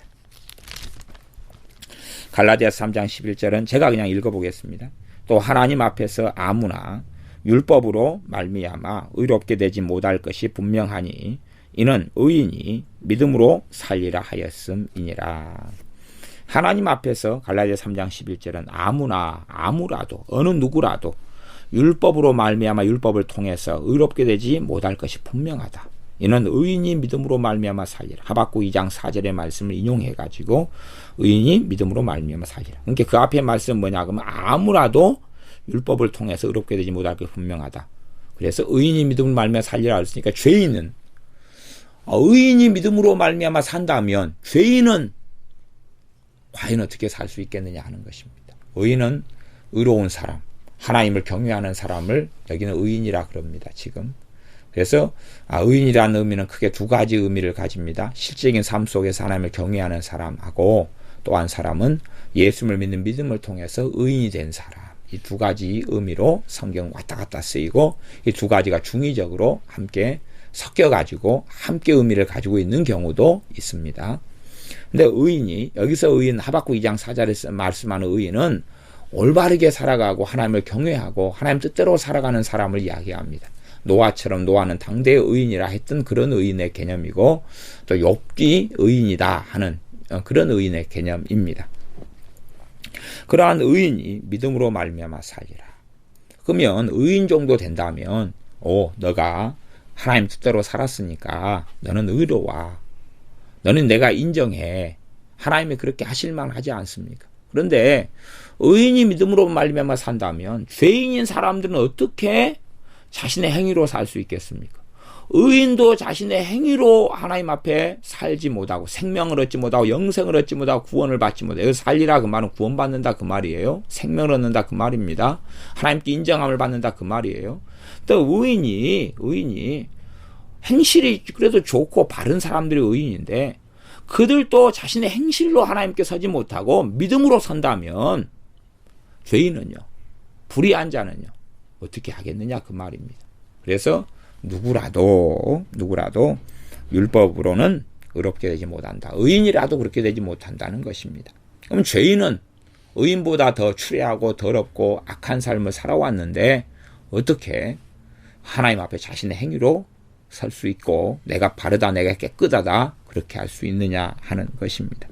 갈라디아 3장 11절은 제가 그냥 읽어보겠습니다. 또 하나님 앞에서 아무나 율법으로 말미암아 의롭게 되지 못할 것이 분명하니 이는 의인이 믿음으로 살리라 하였음이니라. 하나님 앞에서 갈라디아 3장 11절은 아무나 아무라도 어느 누구라도 율법으로 말미암아 율법을 통해서 의롭게 되지 못할 것이 분명하다. 이는 의인이 믿음으로 말미암아 살리라. 하박국 2장 4절의 말씀을 인용해가지고 의인이 믿음으로 말미암아 살리라. 그러니까 그 앞에 말씀은 뭐냐 그러면 아무라도 율법을 통해서 의롭게 되지 못할 것이 분명하다. 그래서 의인이 믿음으로 말미암아 살리라 했으니까 죄인은 의인이 믿음으로 말미암아 산다면 죄인은 과연 어떻게 살 수 있겠느냐 하는 것입니다. 의인은 의로운 사람, 하나님을 경외하는 사람을 여기는 의인이라 그럽니다. 지금. 그래서 의인이라는 의미는 크게 두 가지 의미를 가집니다. 실질적인 삶 속에서 하나님을 경외하는 사람하고 또 한 사람은 예수를 믿는 믿음을 통해서 의인이 된 사람. 이 두 가지 의미로 성경 왔다 갔다 쓰이고 이 두 가지가 중의적으로 함께 섞여가지고 함께 의미를 가지고 있는 경우도 있습니다. 근데 의인이 여기서 의인 하박국 2장 4절에서 말씀하는 의인은 올바르게 살아가고 하나님을 경외하고 하나님 뜻대로 살아가는 사람을 이야기합니다. 노아처럼 노아는 당대의 의인이라 했던 그런 의인의 개념이고 또 욥기 의인이다 하는 그런 의인의 개념입니다. 그러한 의인이 믿음으로 말미암아 살리라. 그러면 의인 정도 된다면 너가 하나님 뜻대로 살았으니까 너는 의로워. 너는 내가 인정해. 하나님이 그렇게 하실 만하지 않습니까? 그런데 의인이 믿음으로 말미암아 산다면 죄인인 사람들은 어떻게 자신의 행위로 살 수 있겠습니까? 의인도 자신의 행위로 하나님 앞에 살지 못하고 생명을 얻지 못하고 영생을 얻지 못하고 구원을 받지 못해요. 살리라 그 말은 구원받는다 그 말이에요. 생명을 얻는다 그 말입니다. 하나님께 인정함을 받는다 그 말이에요. 또 의인이 행실이 그래도 좋고 바른 사람들이 의인인데 그들도 자신의 행실로 하나님께 서지 못하고 믿음으로 선다면 죄인은요, 불의한 자는요 어떻게 하겠느냐 그 말입니다. 그래서 누구라도 율법으로는 의롭게 되지 못한다. 의인이라도 그렇게 되지 못한다는 것입니다. 그럼 죄인은 의인보다 더 추레하고 더럽고 악한 삶을 살아왔는데 어떻게 하나님 앞에 자신의 행위로 설 수 있고 내가 바르다 내가 깨끗하다 그렇게 할 수 있느냐 하는 것입니다.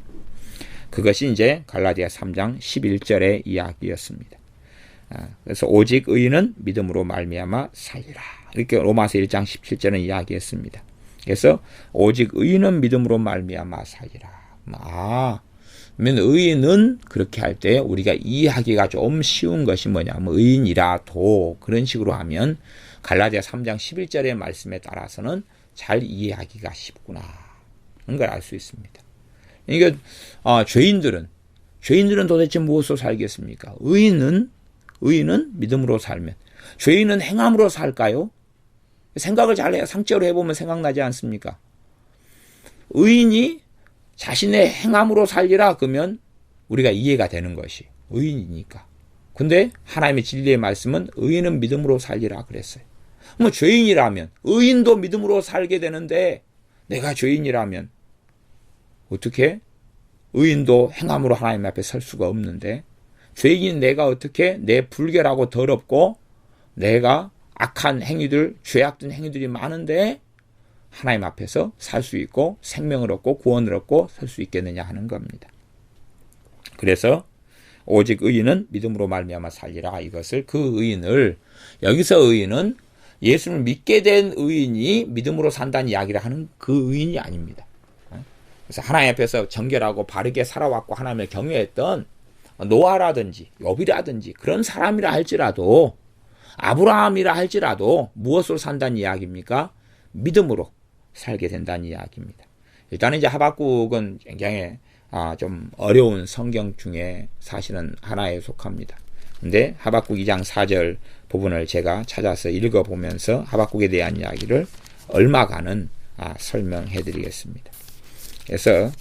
그것이 이제 갈라디아 3장 11절의 이야기였습니다. 그래서 오직 의인은 믿음으로 말미암아 살리라. 이렇게 로마서 1장 17절은 이야기했습니다. 그래서 오직 의인은 믿음으로 말미암아 살리라. 그러면 의인은 그렇게 할 때 우리가 이해하기가 좀 쉬운 것이 뭐냐면 의인이라도 그런 식으로 하면 갈라디아 3장 11절의 말씀에 따라서는 잘 이해하기가 쉽구나 하는 걸 알 수 있습니다. 그러니까 죄인들은 도대체 무엇으로 살겠습니까? 의인은 믿음으로 살면 죄인은 행함으로 살까요? 생각을 잘 상적으로 해보면 생각나지 않습니까? 의인이 자신의 행함으로 살리라 그러면 우리가 이해가 되는 것이 의인이니까. 근데 하나님의 진리의 말씀은 의인은 믿음으로 살리라 그랬어요. 죄인이라면 의인도 믿음으로 살게 되는데 내가 죄인이라면 어떻게 의인도 행함으로 하나님 앞에 설 수가 없는데 죄인인 내가 어떻게 내 불결하고 더럽고 내가 악한 행위들 죄악된 행위들이 많은데 하나님 앞에서 살 수 있고 생명을 얻고 구원을 얻고 설 수 있겠느냐 하는 겁니다. 그래서 오직 의인은 믿음으로 말미암아 살리라. 이것을 그 의인을 여기서 의인은 예수를 믿게 된 의인이 믿음으로 산다는 이야기를 하는 그 의인이 아닙니다. 그래서 하나님 앞에서 정결하고 바르게 살아왔고 하나님을 경외했던 노아라든지 욥이라든지 그런 사람이라 할지라도 아브라함이라 할지라도 무엇으로 산다는 이야기입니까? 믿음으로 살게 된다는 이야기입니다. 일단은 이제 하박국은 굉장히 좀 어려운 성경 중에 사실은 하나에 속합니다. 근데 하박국 2장 4절 부분을 제가 찾아서 읽어보면서 하박국에 대한 이야기를 얼마간은 설명해 드리겠습니다. 그래서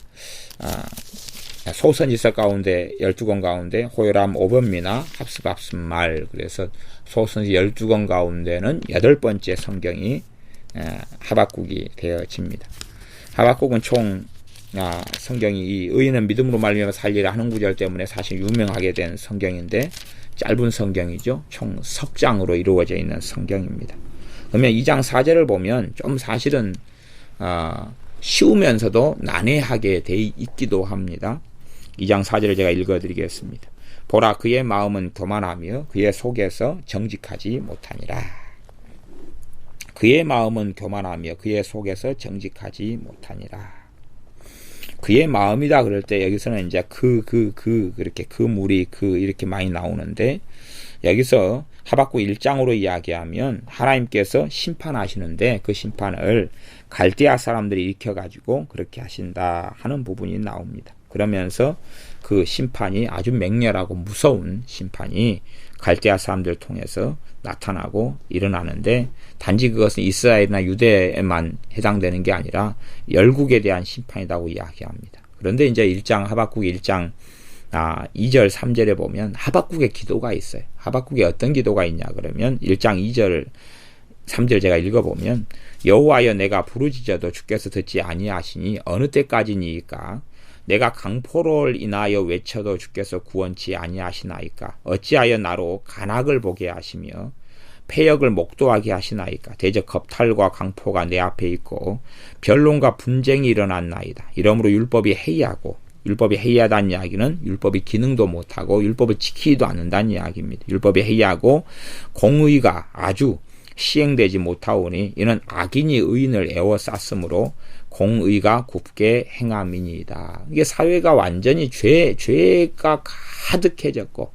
소선지서 가운데 12권 가운데 호요람 5번미나 합습말 그래서 소선지 12권 가운데는 8번째 성경이 하박국이 되어집니다. 하박국은 총 성경이 이 의인은 믿음으로 말미암아 살리라 하는 구절 때문에 사실 유명하게 된 성경인데 짧은 성경이죠. 총 석장으로 이루어져 있는 성경입니다. 그러면 2장 4절을 보면 좀 사실은 쉬우면서도 난해하게 돼 있기도 합니다. 2장 4절을 제가 읽어드리겠습니다. 보라 그의 마음은 교만하며 그의 속에서 정직하지 못하니라. 그의 마음은 교만하며 그의 속에서 정직하지 못하니라. 그의 마음이다 그럴 때 여기서는 이제 그렇게 그 물이 이렇게 많이 나오는데 여기서 하박국 1장으로 이야기하면 하나님께서 심판하시는데 그 심판을 갈대아 사람들이 일으켜가지고 그렇게 하신다 하는 부분이 나옵니다. 그러면서 그 심판이 아주 맹렬하고 무서운 심판이 갈대아 사람들을 통해서 나타나고 일어나는데, 단지 그것은 이스라엘이나 유대에만 해당되는 게 아니라 열국에 대한 심판이라고 이야기합니다. 그런데 이제 하박국 1장 2절 3절에 보면 하박국의 기도가 있어요. 하박국에 어떤 기도가 있냐 그러면 1장 2절 3절 제가 읽어보면, 여호와여 내가 부르짖어도 주께서 듣지 아니하시니 어느 때까지니이까? 내가 강포를 인하여 외쳐도 주께서 구원치 아니하시나이까? 어찌하여 나로 간악을 보게 하시며 패역을 목도하게 하시나이까? 대저 겁탈과 강포가 내 앞에 있고 변론과 분쟁이 일어났나이다. 이러므로 율법이 해이하고, 율법이 해이하다는 이야기는 율법이 기능도 못하고 율법을 지키지도 않는다는 이야기입니다. 율법이 해이하고 공의가 아주 시행되지 못하오니 이는 악인이 의인을 에워쌌으므로 공의가 굽게 행함이니이다. 이게 사회가 완전히 죄가 가득해졌고,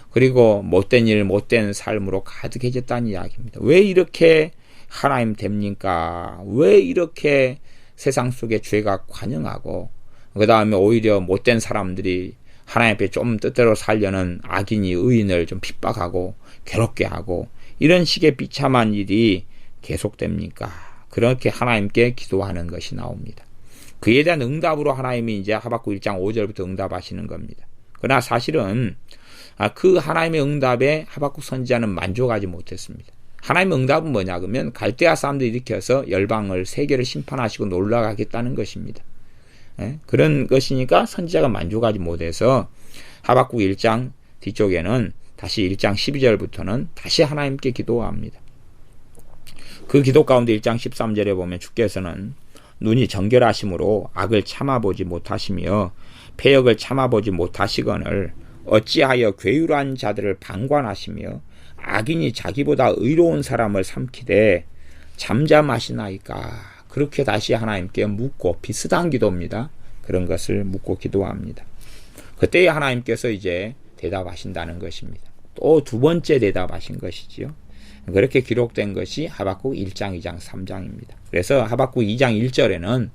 그리고 못된 일, 못된 삶으로 가득해졌다는 이야기입니다. 왜 이렇게 하나님 됩니까? 왜 이렇게 세상 속에 죄가 관영하고, 그 다음에 오히려 못된 사람들이 하나님 앞에 좀 뜻대로 살려는 악인이 의인을 좀 핍박하고 괴롭게 하고, 이런 식의 비참한 일이 계속됩니까? 그렇게 하나님께 기도하는 것이 나옵니다. 그에 대한 응답으로 하나님이 이제 하박국 1장 5절부터 응답하시는 겁니다. 그러나 사실은 그 하나님의 응답에 하박국 선지자는 만족하지 못했습니다. 하나님의 응답은 뭐냐 그러면 갈대아 사람들이 일으켜서 열방을 세계를 심판하시고 놀라가겠다는 것입니다. 그런 것이니까 선지자가 만족하지 못해서 하박국 1장 뒤쪽에는 다시 1장 12절부터는 다시 하나님께 기도합니다. 그 기도 가운데 1장 13절에 보면 주께서는 눈이 정결하심으로 악을 참아보지 못하시며 패역을 참아보지 못하시거늘 어찌하여 괴유한 자들을 방관하시며 악인이 자기보다 의로운 사람을 삼키되 잠잠하시나이까? 그렇게 다시 하나님께 묻고, 비슷한 기도입니다. 그런 것을 묻고 기도합니다. 그때 하나님께서 이제 대답하신다는 것입니다. 또 두 번째 대답하신 것이지요. 그렇게 기록된 것이 하박국 1장, 2장, 3장입니다. 그래서 하박국 2장 1절에는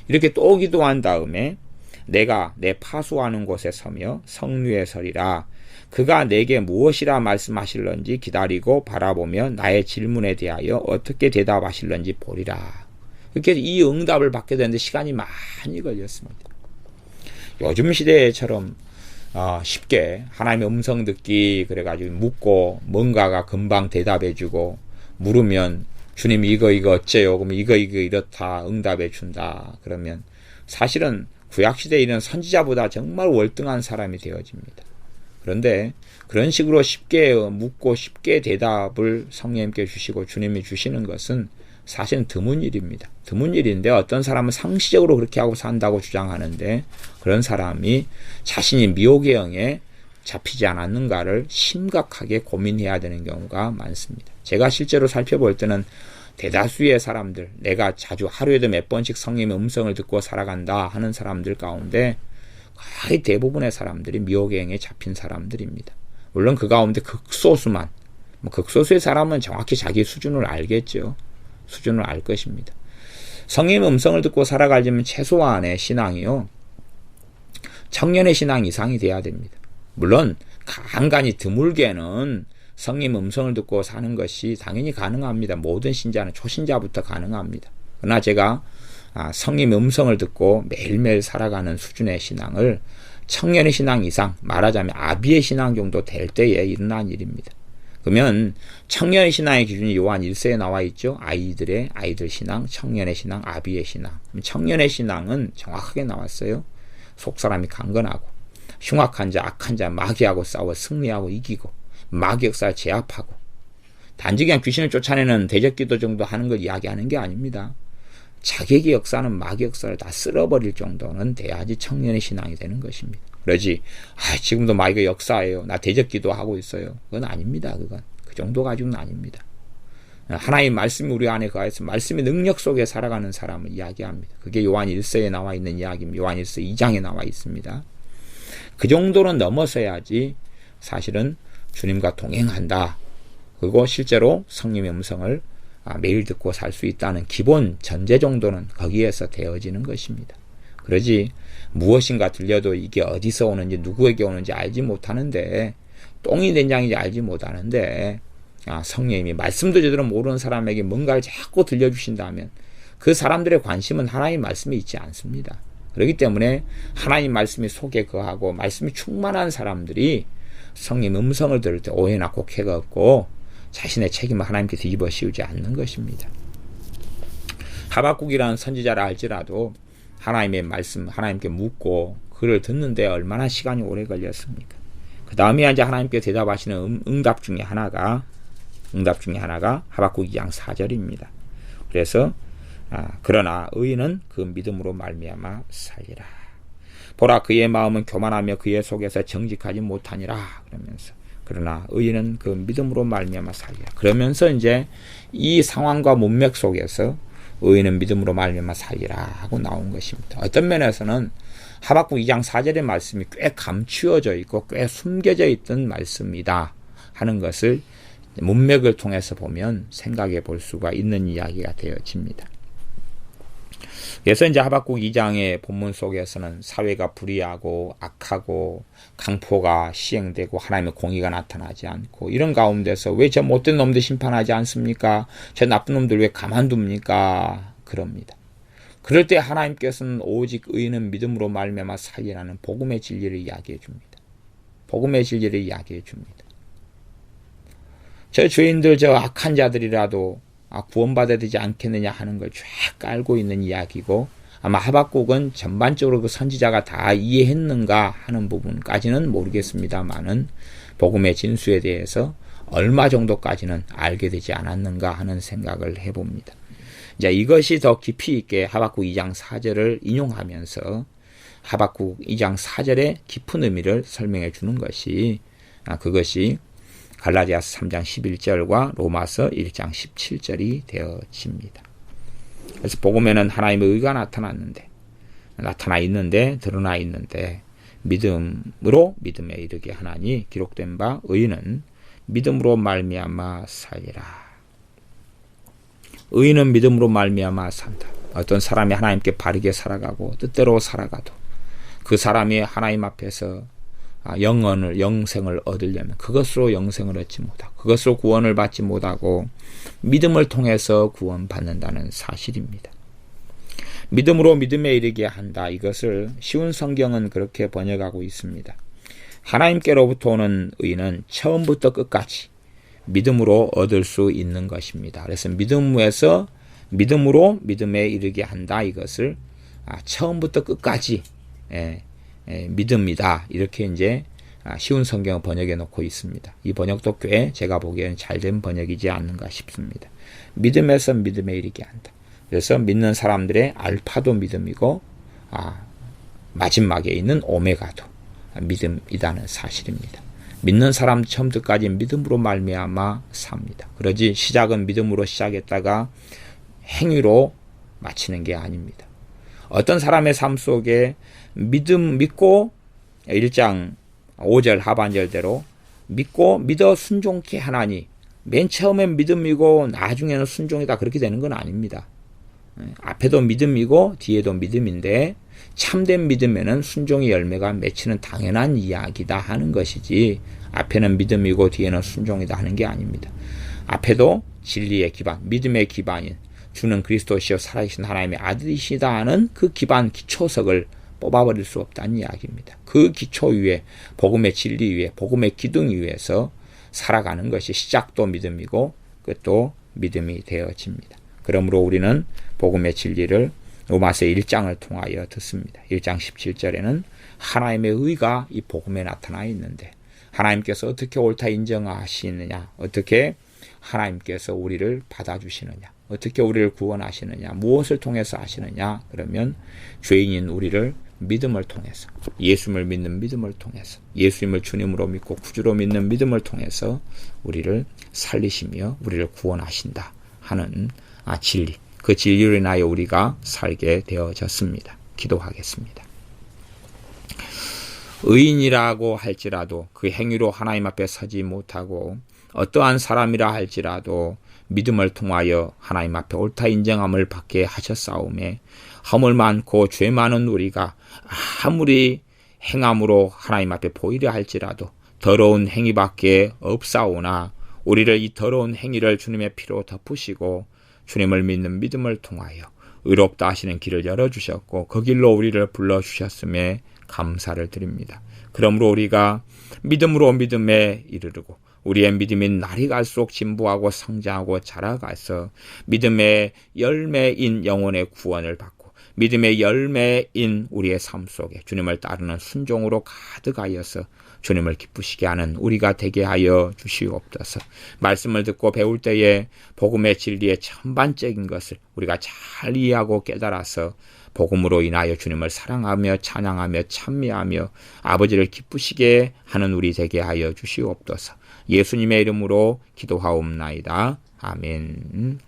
이렇게 또 기도한 다음에 내가 내 파수하는 곳에 서며 성류에 서리라. 그가 내게 무엇이라 말씀하실런지 기다리고 바라보며 나의 질문에 대하여 어떻게 대답하실런지 보리라. 이렇게 이 응답을 받게 되는데 시간이 많이 걸렸습니다. 요즘 시대처럼 쉽게 하나님의 음성 듣기 그래가지고 묻고 뭔가가 금방 대답해주고, 물으면 주님 이거 어째요? 그러면 이거 이렇다 응답해 준다. 그러면 사실은 구약시대에 있는 선지자보다 정말 월등한 사람이 되어집니다. 그런데 그런 식으로 쉽게 묻고 쉽게 대답을 성령님께 주시고 주님이 주시는 것은 사실은 드문 일입니다. 드문 일인데 어떤 사람은 상시적으로 그렇게 하고 산다고 주장하는데, 그런 사람이 자신이 미혹의 영에 잡히지 않았는가를 심각하게 고민해야 되는 경우가 많습니다. 제가 실제로 살펴볼 때는 대다수의 사람들, 내가 자주 하루에도 몇 번씩 성령의 음성을 듣고 살아간다 하는 사람들 가운데 거의 대부분의 사람들이 미혹의 영에 잡힌 사람들입니다. 물론 그 가운데 극소수만, 극소수의 사람은 정확히 자기 수준을 알겠죠. 수준을 알 것입니다. 성령의 음성을 듣고 살아가려면 최소한의 신앙이요, 청년의 신앙 이상이 돼야 됩니다. 물론 간간히 드물게는 성령의 음성을 듣고 사는 것이 당연히 가능합니다. 모든 신자는 초신자부터 가능합니다. 그러나 제가 성령의 음성을 듣고 매일매일 살아가는 수준의 신앙을 청년의 신앙 이상, 말하자면 아비의 신앙 정도 될 때에 일어난 일입니다. 그러면 청년의 신앙의 기준이 요한 1서에 나와 있죠. 아이들 신앙, 청년의 신앙, 아비의 신앙. 청년의 신앙은 정확하게 나왔어요. 속사람이 강건하고 흉악한 자, 악한 자, 마귀하고 싸워 승리하고 이기고 마귀 역사를 제압하고, 단지 그냥 귀신을 쫓아내는 대적기도 정도 하는 걸 이야기하는 게 아닙니다. 자객의 역사는 마귀 역사를 다 쓸어버릴 정도는 돼야지 청년의 신앙이 되는 것입니다. 그러지 지금도 마귀가 역사예요, 나 대적기도 하고 있어요, 그건 아닙니다. 그건 그 정도 가지고는 아닙니다. 하나님의 말씀이 우리 안에 거해서 말씀의 능력 속에 살아가는 사람을 이야기합니다. 그게 요한 1서에 나와 있는 이야기입니다. 요한 1서 2장에 나와 있습니다. 그 정도는 넘어서야지 사실은 주님과 동행한다, 그리고 실제로 성령의 음성을 매일 듣고 살 수 있다는 기본 전제 정도는 거기에서 되어지는 것입니다. 그러지 무엇인가 들려도 이게 어디서 오는지 누구에게 오는지 알지 못하는데, 똥이 된장인지 알지 못하는데 성령님이 말씀도 제대로 모르는 사람에게 뭔가를 자꾸 들려주신다면 그 사람들의 관심은 하나님 말씀에 있지 않습니다. 그렇기 때문에 하나님 말씀이 속에 거하고 말씀이 충만한 사람들이 성령 음성을 들을 때 오해나 곡해가 없고 자신의 책임을 하나님께 뒤집어 씌우지 않는 것입니다. 하박국이라는 선지자를 알지라도 하나님의 말씀 하나님께 묻고 그를 듣는데 얼마나 시간이 오래 걸렸습니까? 그 다음에 이제 하나님께 대답하시는 응답 중에 하나가 하박국 2장 4절입니다. 그래서 그러나 의인은 그 믿음으로 말미암아 살리라. 보라, 그의 마음은 교만하며 그의 속에서 정직하지 못하니라. 그러면서 그러나 의인은 그 믿음으로 말미암아 살리라. 그러면서 이제 이 상황과 문맥 속에서 의인은 믿음으로 말미암아 살리라 하고 나온 것입니다. 어떤 면에서는 하박국 2장 4절의 말씀이 꽤 감추어져 있고 꽤 숨겨져 있던 말씀이다 하는 것을 문맥을 통해서 보면 생각해 볼 수가 있는 이야기가 되어집니다. 그래서 이제 하박국 2장의 본문 속에서는 사회가 불의하고 악하고 강포가 시행되고 하나님의 공의가 나타나지 않고 이런 가운데서 왜 저 못된 놈들 심판하지 않습니까? 저 나쁜 놈들 왜 가만둡니까? 그럽니다. 그럴 때 하나님께서는 오직 의인은 믿음으로 말미암아 살리라는 복음의 진리를 이야기해 줍니다. 복음의 진리를 이야기해 줍니다. 저 죄인들, 저 악한 자들이라도 구원받아야 되지 않겠느냐 하는 걸 쫙 깔고 있는 이야기고, 아마 하박국은 전반적으로 그 선지자가 다 이해했는가 하는 부분까지는 모르겠습니다만은 복음의 진수에 대해서 얼마 정도까지는 알게 되지 않았는가 하는 생각을 해봅니다. 이제 이것이 더 깊이 있게 하박국 2장 4절을 인용하면서 하박국 2장 4절의 깊은 의미를 설명해 주는 것이 그것이 갈라디아서 3장 11절과 로마서 1장 17절이 되어집니다. 그래서 복음에는 하나님의 의가 나타나 있는데 드러나 있는데 믿음으로 믿음에 이르게 하나니 기록된 바 의인은 믿음으로 말미암아 살리라. 의인은 믿음으로 말미암아 산다. 어떤 사람이 하나님께 바르게 살아가고 뜻대로 살아가도 그 사람이 하나님 앞에서 영생을 얻으려면 그것으로 영생을 얻지 못하고 그것으로 구원을 받지 못하고 믿음을 통해서 구원받는다는 사실입니다. 믿음으로 믿음에 이르게 한다. 이것을 쉬운 성경은 그렇게 번역하고 있습니다. 하나님께로부터 오는 의는 처음부터 끝까지 믿음으로 얻을 수 있는 것입니다. 그래서 믿음으로 믿음에 이르게 한다. 이것을 처음부터 끝까지 믿음이다. 이렇게 이제 쉬운 성경을 번역해 놓고 있습니다. 이 번역도 꽤 제가 보기에는 잘된 번역이지 않는가 싶습니다. 믿음에서 믿음에 이르게 한다. 그래서 믿는 사람들의 알파도 믿음이고 마지막에 있는 오메가도 믿음이라는 사실입니다. 믿는 사람 처음부터까지 믿음으로 말미암아 삽니다. 그러지 시작은 믿음으로 시작했다가 행위로 마치는 게 아닙니다. 어떤 사람의 삶 속에 믿고 1장 5절 하반절대로 믿어 순종케 하나니 맨 처음엔 믿음이고 나중에는 순종이다 그렇게 되는 건 아닙니다. 앞에도 믿음이고 뒤에도 믿음인데 참된 믿음에는 순종의 열매가 맺히는 당연한 이야기다 하는 것이지 앞에는 믿음이고 뒤에는 순종이다 하는 게 아닙니다. 앞에도 진리의 기반, 믿음의 기반인 주는 그리스도시요 살아계신 하나님의 아들이시다 하는 그 기반 기초석을 뽑아버릴 수 없다는 이야기입니다. 그 기초 위에 복음의 진리 위에 복음의 기둥 위에서 살아가는 것이 시작도 믿음이고 끝도 믿음이 되어집니다. 그러므로 우리는 복음의 진리를 로마서 1장을 통하여 듣습니다. 1장 17절에는 하나님의 의가 이 복음에 나타나 있는데 하나님께서 어떻게 옳다 인정하시느냐, 어떻게 하나님께서 우리를 받아주시느냐, 어떻게 우리를 구원하시느냐, 무엇을 통해서 하시느냐, 그러면 죄인인 우리를 믿음을 통해서, 예수님을 믿는 믿음을 통해서, 예수님을 주님으로 믿고 구주로 믿는 믿음을 통해서 우리를 살리시며 우리를 구원하신다 하는 진리, 그 진리로 인하여 우리가 살게 되어졌습니다. 기도하겠습니다. 의인이라고 할지라도 그 행위로 하나님 앞에 서지 못하고 어떠한 사람이라 할지라도 믿음을 통하여 하나님 앞에 옳다 인정함을 받게 하셨사오매 허물 많고 죄 많은 우리가 아무리 행함으로 하나님 앞에 보이려 할지라도 더러운 행위밖에 없사오나 우리를 이 더러운 행위를 주님의 피로 덮으시고 주님을 믿는 믿음을 통하여 의롭다 하시는 길을 열어주셨고 그 길로 우리를 불러주셨음에 감사를 드립니다. 그러므로 우리가 믿음으로 믿음에 이르르고 우리의 믿음이 날이 갈수록 진보하고 성장하고 자라가서 믿음의 열매인 영혼의 구원을 받고 믿음의 열매인 우리의 삶 속에 주님을 따르는 순종으로 가득하여서 주님을 기쁘시게 하는 우리가 되게 하여 주시옵소서. 말씀을 듣고 배울 때에 복음의 진리의 전반적인 것을 우리가 잘 이해하고 깨달아서 복음으로 인하여 주님을 사랑하며 찬양하며 찬미하며 아버지를 기쁘시게 하는 우리 되게 하여 주시옵소서. 예수님의 이름으로 기도하옵나이다. 아멘.